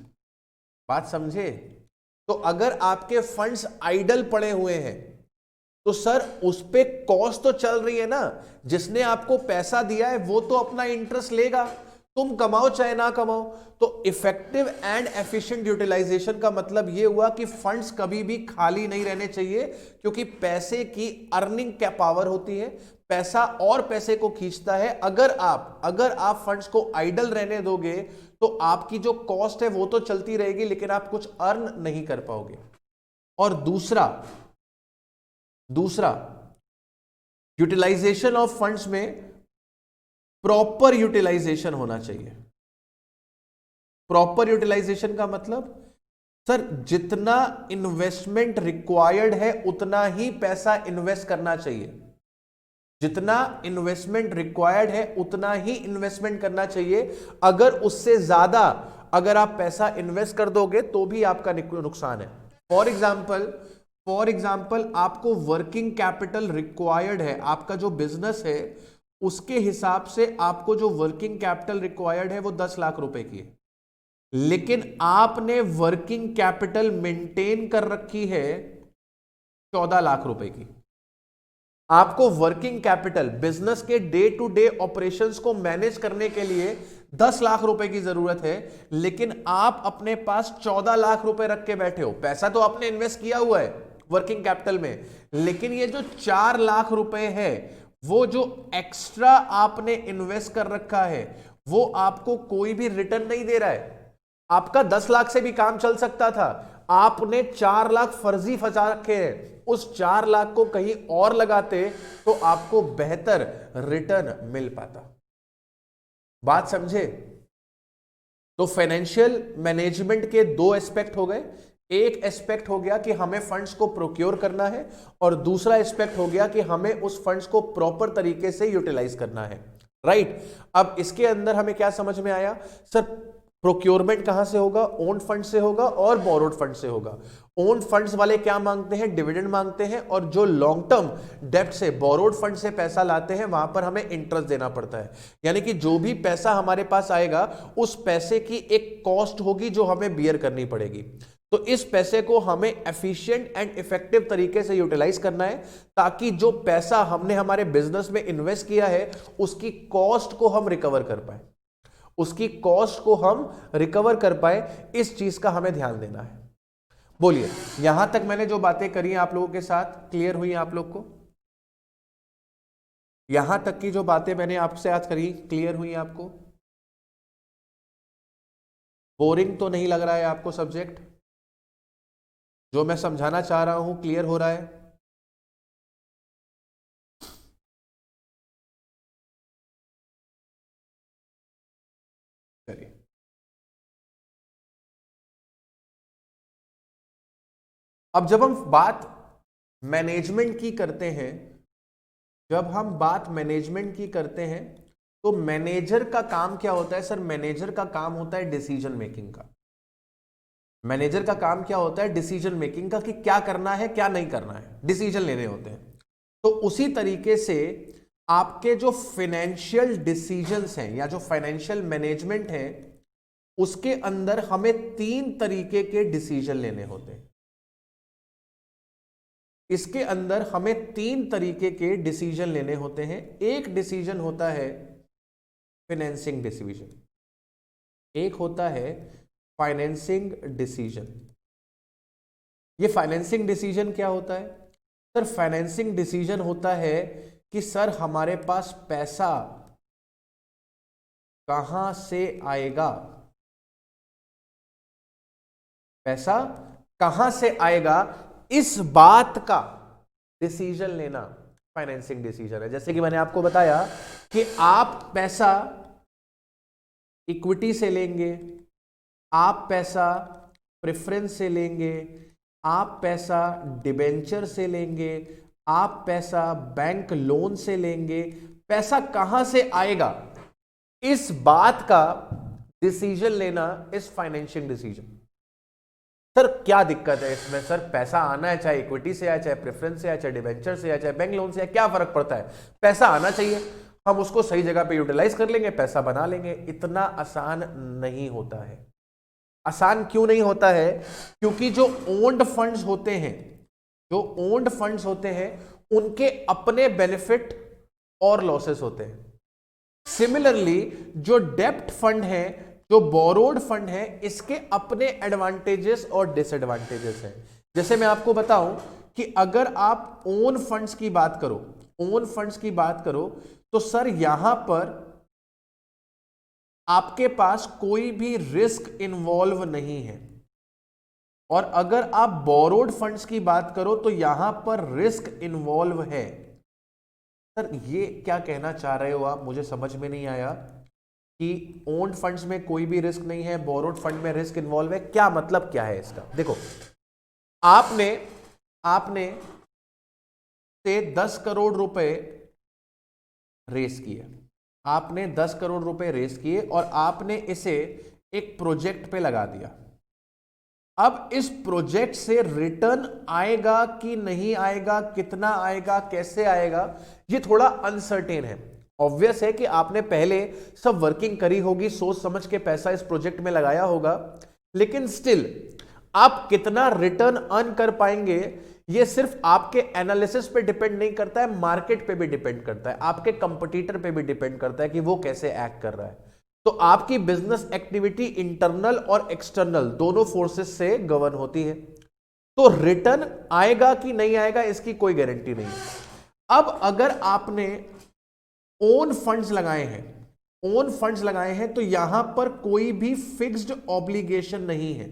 बात समझे? तो अगर आपके फंड्स आइडल पड़े हुए हैं तो सर उस पे कॉस्ट तो चल रही है ना, जिसने आपको पैसा दिया है वो तो अपना इंटरेस्ट लेगा, तुम कमाओ चाहे ना कमाओ। तो इफेक्टिव एंड एफिशिएंट यूटिलाइजेशन का मतलब ये हुआ कि फंड्स कभी भी खाली नहीं रहने चाहिए, क्योंकि पैसे की अर्निंग क्या पावर होती है, पैसा और पैसे को खींचता है। अगर आप फंड्स को आइडल रहने दोगे तो आपकी जो कॉस्ट है वो तो चलती रहेगी, लेकिन आप कुछ अर्न नहीं कर पाओगे। और दूसरा यूटिलाइजेशन ऑफ फंड्स में प्रॉपर यूटिलाइजेशन होना चाहिए। प्रॉपर यूटिलाइजेशन का मतलब सर जितना इन्वेस्टमेंट रिक्वायर्ड है उतना ही पैसा इन्वेस्ट करना चाहिए। जितना इन्वेस्टमेंट रिक्वायर्ड है उतना ही इन्वेस्टमेंट करना चाहिए। अगर उससे ज्यादा अगर आप पैसा इन्वेस्ट कर दोगे तो भी आपका नुकसान है। फॉर एग्जाम्पल आपको वर्किंग कैपिटल रिक्वायर्ड है, आपका जो बिजनेस है उसके हिसाब से आपको जो वर्किंग कैपिटल रिक्वायर्ड है वो 10 लाख रुपए की है, लेकिन आपने वर्किंग कैपिटल मेंटेन कर रखी है 14 लाख रुपए की। आपको वर्किंग कैपिटल बिजनेस के डे टू डे ऑपरेशंस को मैनेज करने के लिए 10 लाख रुपए की जरूरत है, लेकिन आप अपने पास 14 लाख रुपए रख के बैठे हो। पैसा तो आपने इन्वेस्ट किया हुआ है वर्किंग कैपिटल में, लेकिन ये जो 4 लाख रुपए है वो जो एक्स्ट्रा आपने इन्वेस्ट कर रखा है वो आपको कोई भी रिटर्न नहीं दे रहा है। आपका 10 लाख से भी काम चल सकता था, आपने 4 लाख फर्जी फंसा रखे हैं। उस 4 लाख को कहीं और लगाते तो आपको बेहतर रिटर्न मिल पाता। बात समझे? तो फाइनेंशियल मैनेजमेंट के 2 एस्पेक्ट हो गए। एक एस्पेक्ट हो गया कि हमें फंड्स को प्रोक्योर करना है, और दूसरा एस्पेक्ट हो गया कि हमें उस फंड्स को प्रॉपर तरीके से यूटिलाइज करना है। राइट, अब इसके अंदर हमें क्या समझ में आया? सर प्रोक्योरमेंट कहां से होगा? ओन फंड से होगा और बोरोड फंड से होगा। ओन फंड्स वाले क्या मांगते हैं? डिविडेंड मांगते हैं, और जो लॉन्ग टर्म डेब्ट से बोरोड फंड से पैसा लाते हैं वहां पर हमें इंटरेस्ट देना पड़ता है। यानी कि जो भी पैसा हमारे पास आएगा उस पैसे की एक कॉस्ट होगी जो हमें बियर करनी पड़ेगी। तो इस पैसे को हमें एफिशिएंट एंड इफेक्टिव तरीके से यूटिलाइज करना है, ताकि जो पैसा हमने हमारे बिजनेस में इन्वेस्ट किया है उसकी कॉस्ट को हम रिकवर कर पाए, उसकी कॉस्ट को हम रिकवर कर पाए। इस चीज का हमें ध्यान देना है। बोलिए, यहां तक मैंने जो बातें करी हैं आप लोगों के साथ क्लियर हुई आप लोग को? यहां तक की जो बातें मैंने आपसे आज करी क्लियर हुई आपको? बोरिंग तो नहीं लग रहा है आपको सब्जेक्ट? जो मैं समझाना चाह रहा हूं क्लियर हो रहा है? चलिए, अब जब हम बात मैनेजमेंट की करते हैं, जब हम बात मैनेजमेंट की करते हैं तो मैनेजर का काम क्या होता है सर? मैनेजर का काम होता है डिसीजन मेकिंग का। मैनेजर का काम क्या होता है? डिसीजन मेकिंग का, कि क्या करना है क्या नहीं करना है, डिसीजन लेने होते हैं। तो उसी तरीके से आपके जो फाइनेंशियल डिसीजंस हैं या जो फाइनेंशियल मैनेजमेंट है, उसके अंदर हमें 3 तरीके के डिसीजन लेने होते हैं। इसके अंदर हमें 3 तरीके के डिसीजन लेने होते हैं। एक डिसीजन होता है फाइनेंसिंग डिसीजन, एक होता है फाइनेंसिंग डिसीजन। ये फाइनेंसिंग डिसीजन क्या होता है सर? फाइनेंसिंग डिसीजन होता है कि सर हमारे पास पैसा कहां से आएगा, पैसा कहां से आएगा, इस बात का डिसीजन लेना फाइनेंसिंग डिसीजन है। जैसे कि मैंने आपको बताया कि आप पैसा इक्विटी से लेंगे, आप पैसा प्रेफरेंस से लेंगे, आप पैसा डिबेंचर से लेंगे, आप पैसा बैंक लोन से लेंगे, पैसा कहां से आएगा, इस बात का डिसीजन लेना इस फाइनेंशियल डिसीजन। सर क्या दिक्कत है इसमें? सर पैसा आना है, चाहे इक्विटी से आए, चाहे प्रेफरेंस से आए, चाहे डिबेंचर से आए, चाहे बैंक लोन से आए, क्या फर्क पड़ता है? पैसा आना चाहिए, हम उसको सही जगह पे यूटिलाइज कर लेंगे, पैसा बना लेंगे। इतना आसान नहीं होता है। आसान क्यों नहीं होता है? क्योंकि जो ओन्ड फंड्स होते हैं, जो ओन्ड फंड्स होते हैं, उनके अपने बेनिफिट और लॉसेस होते हैं। सिमिलरली जो डेब्ट फंड है, जो बोरोड फंड है, इसके अपने एडवांटेजेस और डिसएडवांटेजेस हैं। जैसे मैं आपको बताऊं कि अगर आप ओन फंड्स की बात करो, ओन फंड्स की बात करो, तो सर यहां पर आपके पास कोई भी रिस्क इन्वॉल्व नहीं है। और अगर आप बोरोड फंड्स की बात करो तो यहां पर रिस्क इन्वॉल्व है। सर ये क्या कहना चाह रहे हो आप? मुझे समझ में नहीं आया कि ओन्ड फंड्स में कोई भी रिस्क नहीं है, बोरोड फंड में रिस्क इन्वॉल्व है, क्या मतलब क्या है इसका? देखो, आपने से 10 करोड़ रुपए रेस किए, आपने 10 करोड़ रुपए रेस किए और आपने इसे एक प्रोजेक्ट पे लगा दिया। अब इस प्रोजेक्ट से रिटर्न आएगा कि नहीं आएगा, कितना आएगा, कैसे आएगा, ये थोड़ा अनसर्टेन है। ऑब्वियस है कि आपने पहले सब वर्किंग करी होगी, सोच समझ के पैसा इस प्रोजेक्ट में लगाया होगा, लेकिन स्टिल आप कितना रिटर्न अर्न कर पाएंगे ये सिर्फ आपके एनालिसिस पे डिपेंड नहीं करता है, मार्केट पे भी डिपेंड करता है, आपके कंपटीटर पे भी डिपेंड करता है कि वो कैसे एक्ट कर रहा है। तो आपकी बिजनेस एक्टिविटी इंटरनल और एक्सटर्नल दोनों फोर्सेस से गवर्न होती है। तो रिटर्न आएगा कि नहीं आएगा इसकी कोई गारंटी नहीं है। अब अगर आपने ओन फंड्स लगाए हैं, ओन फंड्स लगाए हैं, तो यहां पर कोई भी फिक्स्ड ऑब्लिगेशन नहीं है,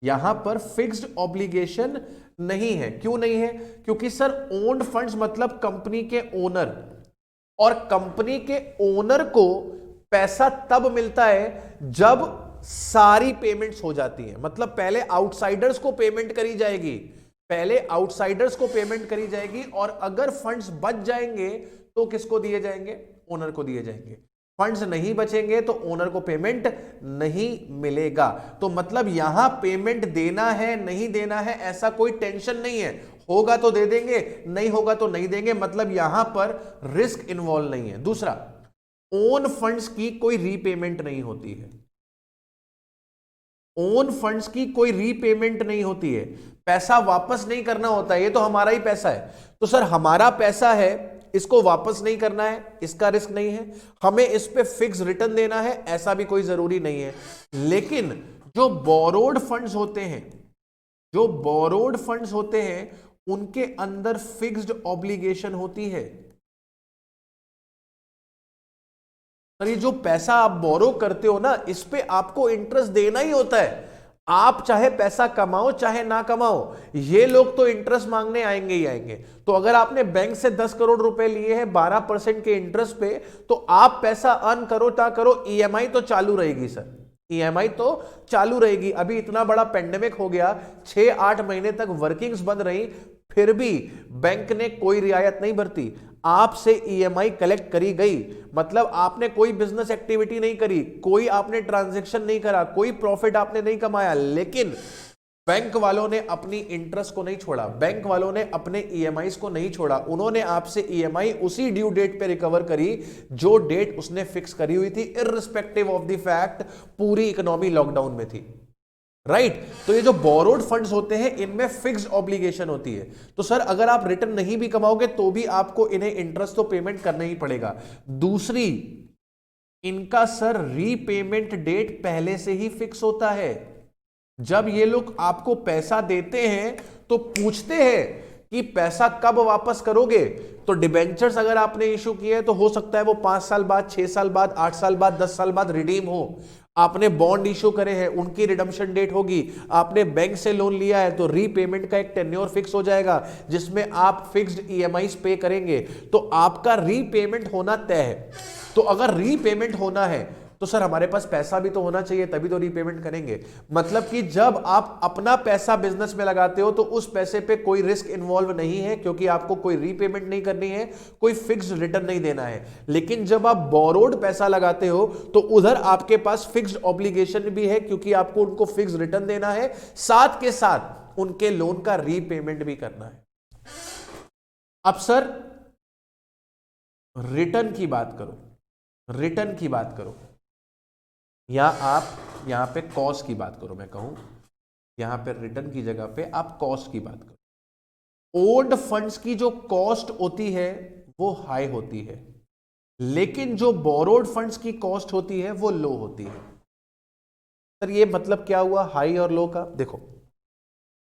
यहां पर फिक्स्ड ऑब्लिगेशन नहीं है। क्यों नहीं है? क्योंकि सर ओन्ड फंड्स मतलब कंपनी के ओनर, और कंपनी के ओनर को पैसा तब मिलता है जब सारी पेमेंट्स हो जाती हैं। मतलब पहले आउटसाइडर्स को पेमेंट करी जाएगी, पहले आउटसाइडर्स को पेमेंट करी जाएगी, और अगर फंड्स बच जाएंगे तो किसको दिए जाएंगे? ओनर को दिए जाएंगे। फंड्स नहीं बचेंगे तो ओनर को पेमेंट नहीं मिलेगा। तो मतलब यहां पेमेंट देना है नहीं देना है ऐसा कोई टेंशन नहीं है, होगा तो दे देंगे, नहीं होगा तो नहीं देंगे, मतलब यहां पर रिस्क इन्वॉल्व नहीं है। दूसरा, ओन फंड्स की कोई रीपेमेंट नहीं होती है। ओन फंड्स की कोई रीपेमेंट नहीं होती है, पैसा वापस नहीं करना होता है, ये तो हमारा ही पैसा है। तो सर हमारा पैसा है, इसको वापस नहीं करना है, इसका रिस्क नहीं है, हमें इस पे फिक्स रिटर्न देना है, ऐसा भी कोई जरूरी नहीं है। लेकिन जो बोरोड फंड्स होते हैं, जो बोरोड फंड्स होते हैं, उनके अंदर फिक्स्ड ऑब्लिगेशन होती है। सर ये जो पैसा आप बोरो करते हो ना, इस पे आपको इंटरेस्ट देना ही होता है। आप चाहे पैसा कमाओ चाहे ना कमाओ, ये लोग तो इंटरेस्ट मांगने आएंगे ही आएंगे। तो अगर आपने बैंक से 10 करोड़ रुपए लिए हैं 12% के इंटरेस्ट पे, तो आप पैसा अर्न करो ना करो, ईएमआई तो चालू रहेगी सर, ईएमआई तो चालू रहेगी। अभी इतना बड़ा पेंडेमिक हो गया, 6-8 महीने तक वर्किंग्स बंद रही, फिर भी बैंक ने कोई रियायत नहीं बरती, आपसे ईएमआई कलेक्ट करी गई। मतलब आपने कोई बिजनेस एक्टिविटी नहीं करी, कोई आपने ट्रांजैक्शन नहीं करा, कोई प्रॉफिट आपने नहीं कमाया, लेकिन बैंक वालों ने अपनी इंटरेस्ट को नहीं छोड़ा, बैंक वालों ने अपने ईएमआईज को नहीं छोड़ा, उन्होंने आपसे ईएमआई उसी ड्यू डेट पे रिकवर करी जो डेट उसने फिक्स करी हुई थी, इररिस्पेक्टिव ऑफ द फैक्ट पूरी इकोनॉमी लॉकडाउन में थी, राइट। तो ये जो बोरोड फंड्स होते हैं, इनमें फिक्स्ड ऑब्लिगेशन होती है। तो सर अगर आप रिटर्न नहीं भी कमाओगे तो भी आपको इन्हें इंटरेस्ट तो पेमेंट करना ही पड़ेगा। दूसरी, इनका सर रीपेमेंट डेट पहले से ही फिक्स होता है। जब ये लोग आपको पैसा देते हैं तो पूछते हैं कि पैसा कब वापस करोगे। तो डिबेंचर्स अगर आपने इशू किए हैं तो हो सकता है वो 5 साल बाद, 6 साल बाद, 8 साल बाद, 10 साल बाद रिडीम हो। आपने बॉन्ड इशू करे हैं, उनकी रिडम्पशन डेट होगी। आपने बैंक से लोन लिया है तो रीपेमेंट का एक टेन्योर फिक्स हो जाएगा जिसमें आप फिक्स्ड ईएमआईज पे करेंगे, तो आपका रीपेमेंट होना तय है। तो अगर रीपेमेंट होना है तो सर हमारे पास पैसा भी तो होना चाहिए, तभी तो रीपेमेंट करेंगे। मतलब कि जब आप अपना पैसा बिजनेस में लगाते हो तो उस पैसे पे कोई रिस्क इन्वॉल्व नहीं है, क्योंकि आपको कोई रीपेमेंट नहीं करनी है, कोई फिक्स्ड रिटर्न नहीं देना है। लेकिन जब आप बोरोड पैसा लगाते हो तो उधर आपके पास फिक्स्ड ऑब्लिगेशन भी है, क्योंकि आपको उनको फिक्स्ड रिटर्न देना है, साथ के साथ उनके लोन का रीपेमेंट भी करना है। अब सर रिटर्न की बात करो, रिटर्न की बात करो, या आप यहां पे कॉस्ट की बात करो, मैं कहूं यहां पे रिटर्न की जगह पे आप कॉस्ट की बात करो। ओल्ड फंड्स की जो कॉस्ट होती है वो हाई होती है, लेकिन जो बोरोड फंड्स की कॉस्ट होती है वो लो होती है। सर ये मतलब क्या हुआ हाई और लो का? देखो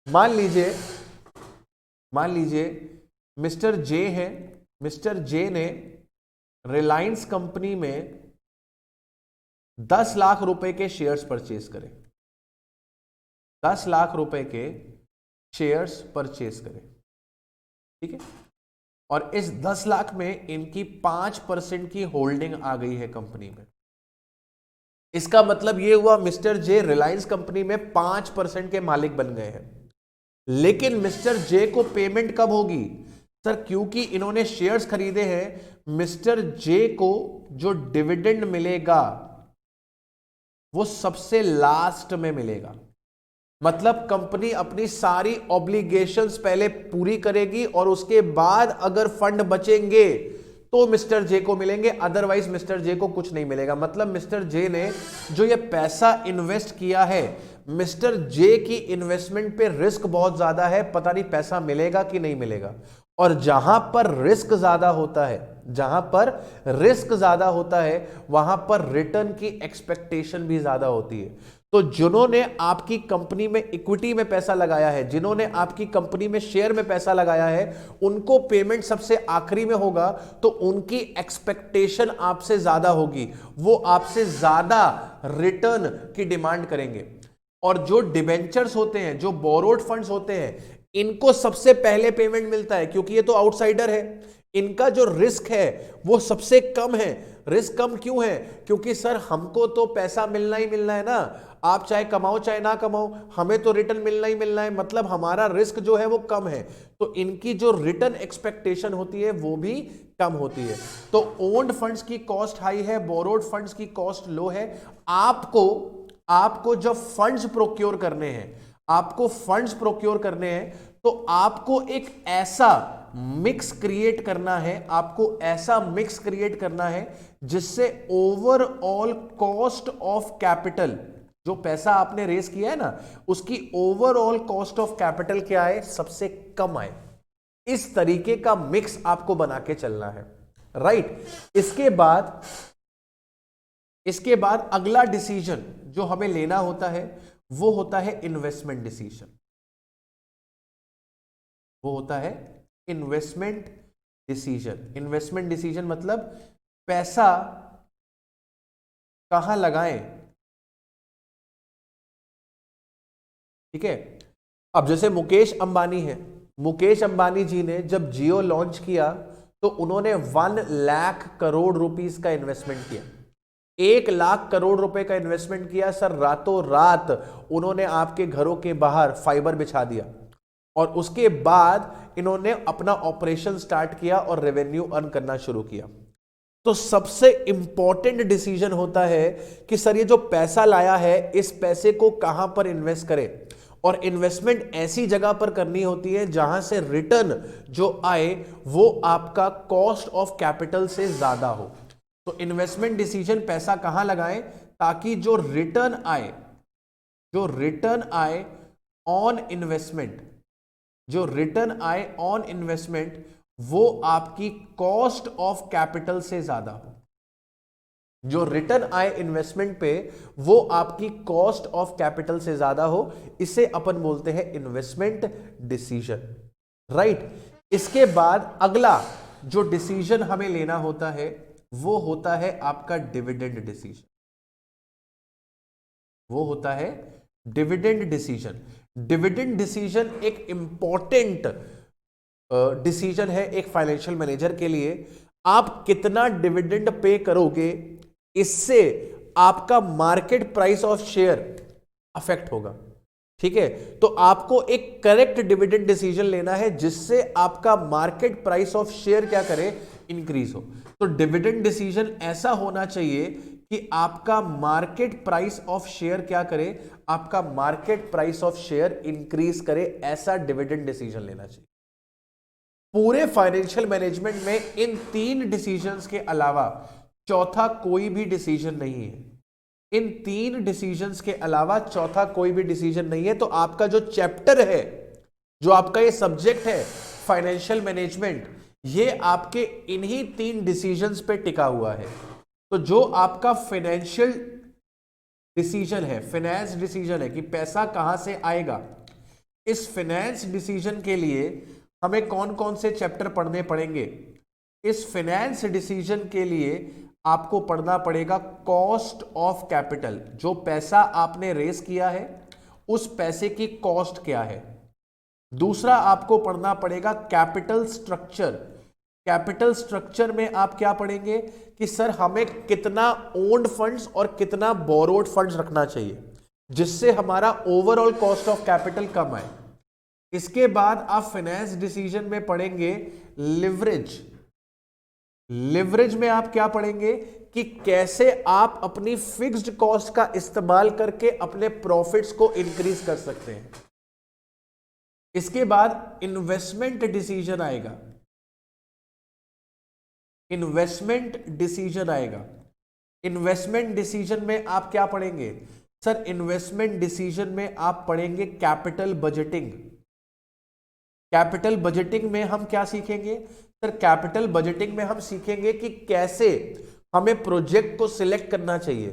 मान लीजिए मिस्टर जे है, मिस्टर जे ने रिलायंस कंपनी में 10 लाख रुपए के शेयर्स परचेज करें, 10 लाख रुपए के शेयर्स परचेज करें, ठीक है। और इस 10 लाख में इनकी 5% की होल्डिंग आ गई है कंपनी में। इसका मतलब यह हुआ मिस्टर जे रिलायंस कंपनी में 5% के मालिक बन गए हैं। लेकिन मिस्टर जे को पेमेंट कब होगी? सर क्योंकि इन्होंने शेयर्स खरीदे हैं, मिस्टर जे को जो डिविडेंड मिलेगा वो सबसे लास्ट में मिलेगा। मतलब कंपनी अपनी सारी ऑब्लिगेशंस पहले पूरी करेगी और उसके बाद अगर फंड बचेंगे तो मिस्टर जे को मिलेंगे, अदरवाइज मिस्टर जे को कुछ नहीं मिलेगा। मतलब मिस्टर जे ने जो ये पैसा इन्वेस्ट किया है, मिस्टर जे की इन्वेस्टमेंट पे रिस्क बहुत ज्यादा है, पता नहीं पैसा मिलेगा कि नहीं मिलेगा। और जहां पर रिस्क ज्यादा होता है, जहां पर रिस्क ज्यादा होता है वहां पर रिटर्न की एक्सपेक्टेशन भी ज्यादा होती है। तो जिन्होंने आपकी कंपनी में इक्विटी में पैसा लगाया है, जिन्होंने आपकी कंपनी में शेयर में पैसा लगाया है, उनको पेमेंट सबसे आखिरी में होगा, तो उनकी एक्सपेक्टेशन आपसे ज्यादा होगी, वो आपसे ज्यादा रिटर्न की डिमांड करेंगे। और जो डिबेंचर्स होते हैं, जो बोरोड फंड्स होते हैं, इनको सबसे पहले पेमेंट मिलता है, क्योंकि ये तो आउटसाइडर है, इनका जो रिस्क है वो सबसे कम है। रिस्क कम क्यों है? क्योंकि सर हमको तो पैसा मिलना ही मिलना है ना, आप चाहे कमाओ चाहे ना कमाओ, हमें तो रिटर्न मिलना ही मिलना है, मतलब हमारा रिस्क जो है वो कम है, तो इनकी जो रिटर्न एक्सपेक्टेशन होती है वो भी कम होती है। तो ओन्ड फंड्स की कॉस्ट हाई है, बोरोड फंड्स की कॉस्ट लो है। आपको जब फंड्स प्रोक्योर करने हैं, आपको फंड्स प्रोक्योर करने हैं, तो आपको एक ऐसा मिक्स क्रिएट करना है, आपको ऐसा मिक्स क्रिएट करना है जिससे ओवरऑल कॉस्ट ऑफ कैपिटल जो पैसा आपने रेस किया है ना, उसकी ओवरऑल कॉस्ट ऑफ कैपिटल क्या है, सबसे कम आए। इस तरीके का मिक्स आपको बना के चलना है, राइट। इसके बाद अगला डिसीजन जो हमें लेना होता है वो होता है इन्वेस्टमेंट डिसीजन। वो होता है इन्वेस्टमेंट डिसीजन। इन्वेस्टमेंट डिसीजन मतलब पैसा कहां लगाएं, ठीक है। अब जैसे मुकेश अंबानी है, मुकेश अंबानी जी ने जब जियो लॉन्च किया तो उन्होंने 1 लाख करोड़ रुपीस का इन्वेस्टमेंट किया। 1 लाख करोड़ रुपए का इन्वेस्टमेंट किया सर, रातों रात उन्होंने आपके घरों के बाहर फाइबर बिछा दिया और उसके बाद इन्होंने अपना ऑपरेशन स्टार्ट किया और रेवेन्यू अर्न करना शुरू किया। तो सबसे इंपॉर्टेंट डिसीजन होता है कि सर ये जो पैसा लाया है इस पैसे को कहां पर इन्वेस्ट करें, और इन्वेस्टमेंट ऐसी जगह पर करनी होती है जहां से रिटर्न जो आए वो आपका कॉस्ट ऑफ कैपिटल से ज्यादा हो। तो इन्वेस्टमेंट डिसीजन पैसा कहां लगाएं ताकि जो रिटर्न आए ऑन इन्वेस्टमेंट, वो आपकी कॉस्ट ऑफ कैपिटल से ज्यादा हो। जो रिटर्न आए इन्वेस्टमेंट पे वो आपकी कॉस्ट ऑफ कैपिटल से ज्यादा हो, इसे अपन बोलते हैं इन्वेस्टमेंट डिसीजन, राइट। इसके बाद अगला जो डिसीजन हमें लेना होता है वो होता है आपका डिविडेंड डिसीजन। वो होता है डिविडेंड डिसीजन। डिविडेंड डिसीजन एक इंपॉर्टेंट डिसीजन है एक फाइनेंशियल मैनेजर के लिए। आप कितना डिविडेंड पे करोगे इससे आपका market price of share affect होगा, ठीक है। तो आपको एक करेक्ट डिविडेंड डिसीजन लेना है जिससे आपका मार्केट प्राइस ऑफ शेयर क्या करे, इंक्रीज हो। तो डिविडेंड डिसीजन ऐसा होना चाहिए कि आपका मार्केट प्राइस ऑफ शेयर क्या करे, आपका market price of share increase करे, ऐसा डिविडेंड डिसीजन लेना चाहिए। पूरे फाइनेंशियल मैनेजमेंट में इन 3 डिसीजंस के अलावा चौथा कोई भी डिसीजन नहीं है। इन 3 डिसीजंस के अलावा चौथा कोई भी डिसीजन नहीं है। तो आपका जो चैप्टर है, जो आपका ये सब्जेक्ट है फाइनेंशियल मैनेजमेंट, ये आपके इन्हीं 3 डिसीजंस पे टिका हुआ है। तो जो आपका फाइनेंशियल डिसीजन है, फाइनेंस डिसीजन है कि पैसा कहां से आएगा, इस फाइनेंस डिसीजन के लिए हमें कौन कौन से चैप्टर पढ़ने पड़ेंगे। इस फाइनेंस डिसीजन के लिए आपको पढ़ना पड़ेगा कॉस्ट ऑफ कैपिटल। जो पैसा आपने रेस किया है उस पैसे की कॉस्ट क्या है। दूसरा आपको पढ़ना पड़ेगा कैपिटल स्ट्रक्चर। कैपिटल स्ट्रक्चर में आप क्या पढ़ेंगे कि सर हमें कितना ओन्ड फंड्स और कितना बोरोड फंड्स रखना चाहिए जिससे हमारा ओवरऑल कॉस्ट ऑफ कैपिटल कम आए। इसके बाद आप फाइनेंस डिसीजन में पढ़ेंगे लिवरेज। लिवरेज में आप क्या पढ़ेंगे कि कैसे आप अपनी फिक्स्ड कॉस्ट का इस्तेमाल करके अपने प्रॉफिट्स को इंक्रीज कर सकते हैं। इसके बाद इन्वेस्टमेंट डिसीजन आएगा। इन्वेस्टमेंट डिसीजन में आप क्या पढ़ेंगे सर, इन्वेस्टमेंट डिसीजन में आप पढ़ेंगे कैपिटल बजटिंग। कैपिटल बजटिंग में हम क्या सीखेंगे सर, कैपिटल बजटिंग में हम सीखेंगे कि कैसे हमें प्रोजेक्ट को सिलेक्ट करना चाहिए,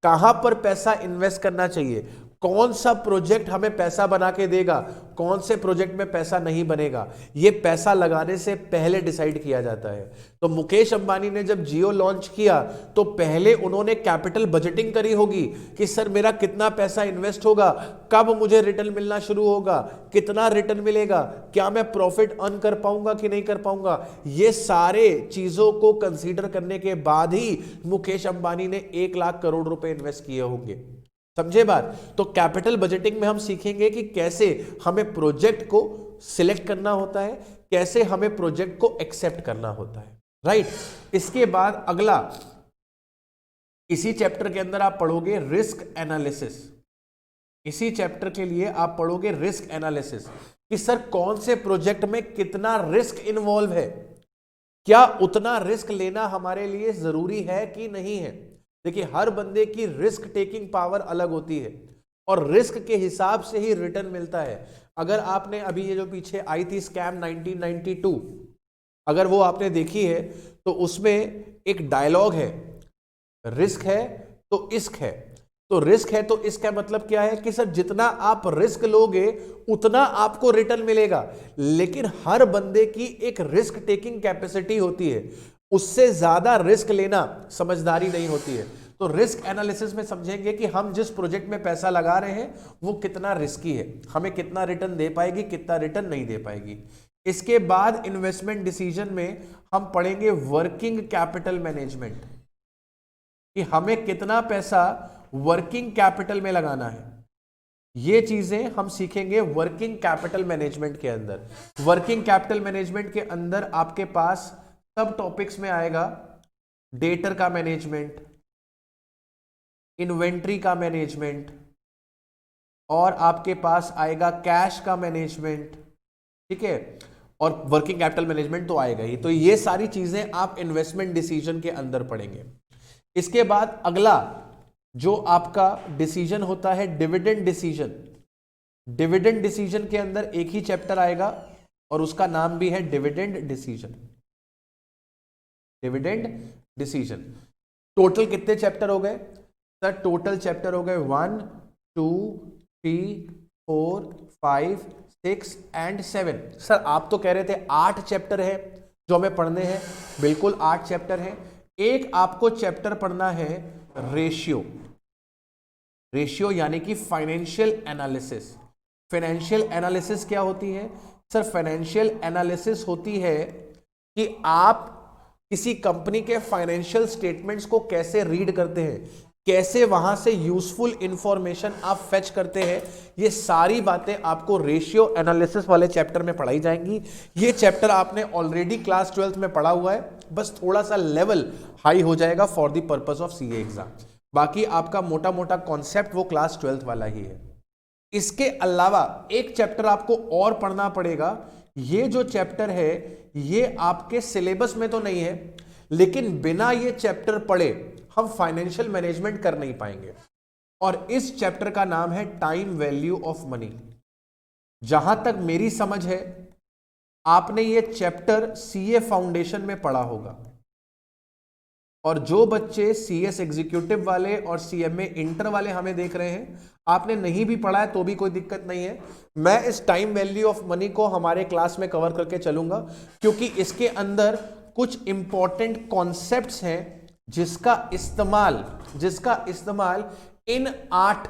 कहां पर पैसा इन्वेस्ट करना चाहिए, कौन सा प्रोजेक्ट हमें पैसा बना के देगा, कौन से प्रोजेक्ट में पैसा नहीं बनेगा, ये पैसा लगाने से पहले डिसाइड किया जाता है। तो मुकेश अंबानी ने जब जियो लॉन्च किया तो पहले उन्होंने कैपिटल बजटिंग करी होगी कि सर मेरा कितना पैसा इन्वेस्ट होगा, कब मुझे रिटर्न मिलना शुरू होगा, कितना रिटर्न मिलेगा, क्या मैं प्रॉफिट अर्न कर पाऊंगा कि नहीं कर पाऊंगा। ये सारे चीजों को कंसीडर करने के बाद ही मुकेश अंबानी ने 1 लाख करोड़ रुपए इन्वेस्ट किए होंगे। समझे बात। तो कैपिटल बजटिंग में हम सीखेंगे कि कैसे हमें प्रोजेक्ट को सिलेक्ट करना होता है, कैसे हमें प्रोजेक्ट को एक्सेप्ट करना होता है, राइट। इसके बाद अगला, इसी चैप्टर के अंदर आप पढ़ोगे रिस्क एनालिसिस। इसी चैप्टर के लिए आप पढ़ोगे रिस्क एनालिसिस कि सर कौन से प्रोजेक्ट में कितना रिस्क इन्वॉल्व है, क्या उतना रिस्क लेना हमारे लिए जरूरी है कि नहीं है। देखिए हर बंदे की रिस्क टेकिंग पावर अलग होती है और रिस्क के हिसाब से ही रिटर्न मिलता है। अगर आपने अभी ये जो पीछे आई थी स्कैम 1992, अगर वो आपने देखी है तो उसमें एक डायलॉग है, रिस्क है तो इश्क है। तो रिस्क है तो इसका मतलब क्या है कि सर जितना आप रिस्क लोगे उतना आपको रिटर्न मिलेगा, लेकिन हर बंदे की एक रिस्क टेकिंग कैपेसिटी होती है, उससे ज्यादा रिस्क लेना समझदारी नहीं होती है। तो रिस्क एनालिसिस में समझेंगे कि हम जिस प्रोजेक्ट में पैसा लगा रहे हैं वो कितना रिस्की है, हमें कितना रिटर्न दे पाएगी, कितना रिटर्न नहीं दे पाएगी। इसके बाद इन्वेस्टमेंट डिसीजन में हम पढ़ेंगे वर्किंग कैपिटल मैनेजमेंट, कि हमें कितना पैसा वर्किंग कैपिटल में लगाना है। ये चीजें हम सीखेंगे वर्किंग कैपिटल मैनेजमेंट के अंदर। वर्किंग कैपिटल मैनेजमेंट के अंदर आपके पास सब टॉपिक्स में आएगा डेटर का मैनेजमेंट, इन्वेंट्री का मैनेजमेंट, और आपके पास आएगा कैश का मैनेजमेंट, ठीक है, और वर्किंग कैपिटल मैनेजमेंट तो आएगा ही। तो ये सारी चीजें आप इन्वेस्टमेंट डिसीजन के अंदर पढ़ेंगे। इसके बाद अगला जो आपका डिसीजन होता है डिविडेंड डिसीजन। डिविडेंड डिसीजन के अंदर एक ही चैप्टर आएगा और उसका नाम भी है dividend decision. Dividend decision. Total कितने चैप्टर हो गए सर? टोटल चैप्टर हो गए 1 2 3 4 5 6 एंड 7। सर आप तो कह रहे थे 8 चैप्टर है जो हमें पढ़ने हैं। बिल्कुल 8 चैप्टर है। एक आपको चैप्टर पढ़ना है रेशियो। रेशियो यानी कि फाइनेंशियल एनालिसिस। फाइनेंशियल एनालिसिस क्या होती है सर? फाइनेंशियल एनालिसिस होती है कि आप किसी कंपनी के फाइनेंशियल स्टेटमेंट्स को कैसे रीड करते हैं, कैसे वहां से यूजफुल इंफॉर्मेशन आप फेच करते हैं। ये सारी बातें आपको रेशियो एनालिसिस वाले चैप्टर में पढ़ाई जाएंगी। ये चैप्टर आपने ऑलरेडी क्लास 12th में पढ़ा हुआ है, बस थोड़ा सा लेवल हाई हो जाएगा for the purpose of CA exam. बाकी आपका मोटा मोटा कॉन्सेप्ट वो क्लास 12th वाला ही है। इसके अलावा एक चैप्टर आपको और पढ़ना पड़ेगा। ये जो चैप्टर है ये आपके सिलेबस में तो नहीं है, लेकिन बिना ये चैप्टर पढ़े हम फाइनेंशियल मैनेजमेंट कर नहीं पाएंगे। और इस चैप्टर का नाम है टाइम वैल्यू ऑफ मनी। जहां तक मेरी समझ है आपने ये चैप्टर सीए फाउंडेशन में पढ़ा होगा, और जो बच्चे सीएस एग्जीक्यूटिव वाले और सीएमए इंटर वाले हमें देख रहे हैं, आपने नहीं भी पढ़ा है तो भी कोई दिक्कत नहीं है। मैं इस टाइम वैल्यू ऑफ मनी को हमारे क्लास में कवर करके चलूंगा, क्योंकि इसके अंदर कुछ इंपॉर्टेंट कॉन्सेप्ट्स हैं जिसका इस्तेमाल इन 8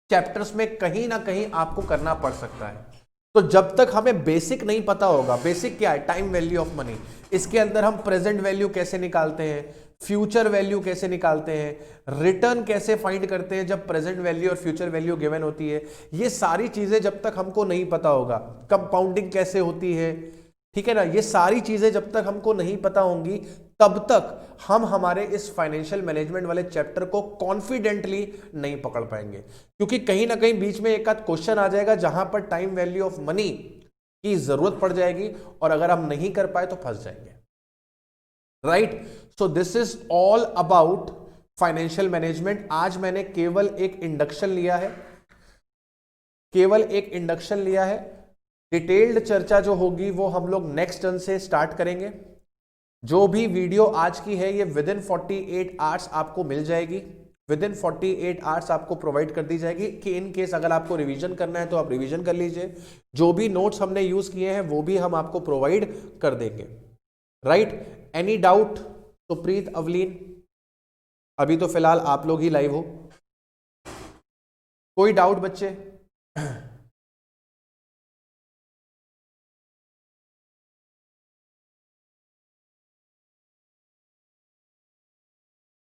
चैप्टर्स में कहीं ना कहीं आपको करना पड़ सकता है। तो जब तक हमें बेसिक नहीं पता होगा, बेसिक क्या है? Time value of money. इसके अंदर हम प्रेजेंट वैल्यू कैसे निकालते हैं, फ्यूचर वैल्यू कैसे निकालते हैं, रिटर्न कैसे फाइंड करते हैं जब प्रेजेंट वैल्यू और फ्यूचर वैल्यू गिवन होती है, ये सारी चीजें जब तक हमको नहीं पता होगा, कंपाउंडिंग कैसे होती है, ठीक है ना, ये सारी चीजें जब तक हमको नहीं पता होंगी तब तक हम हमारे इस फाइनेंशियल मैनेजमेंट वाले चैप्टर को कॉन्फिडेंटली नहीं पकड़ पाएंगे। क्योंकि कहीं ना कहीं बीच में एक आध क्वेश्चन आ जाएगा जहां पर टाइम वैल्यू ऑफ मनी की जरूरत पड़ जाएगी, और अगर हम नहीं कर पाए तो फंस जाएंगे। Right? So this is all about financial management. आज मैंने केवल एक इंडक्शन लिया है, डिटेल्ड चर्चा जो होगी वो हम लोग नेक्स्ट टर्न से स्टार्ट करेंगे। जो भी वीडियो आज की है ये विद इन 48 आवर्स आपको मिल जाएगी, विद इन 48 आवर्स आपको प्रोवाइड कर दी जाएगी, कि इन केस अगर आपको रिवीजन करना है तो आप रिवीजन कर लीजिए। जो भी नोट्स हमने यूज किए हैं वो भी हम आपको प्रोवाइड कर देंगे। राइट? Any doubt? तो प्रीत, अवलीन, अभी तो फिलहाल आप लोग ही लाइव हो। कोई डाउट बच्चे?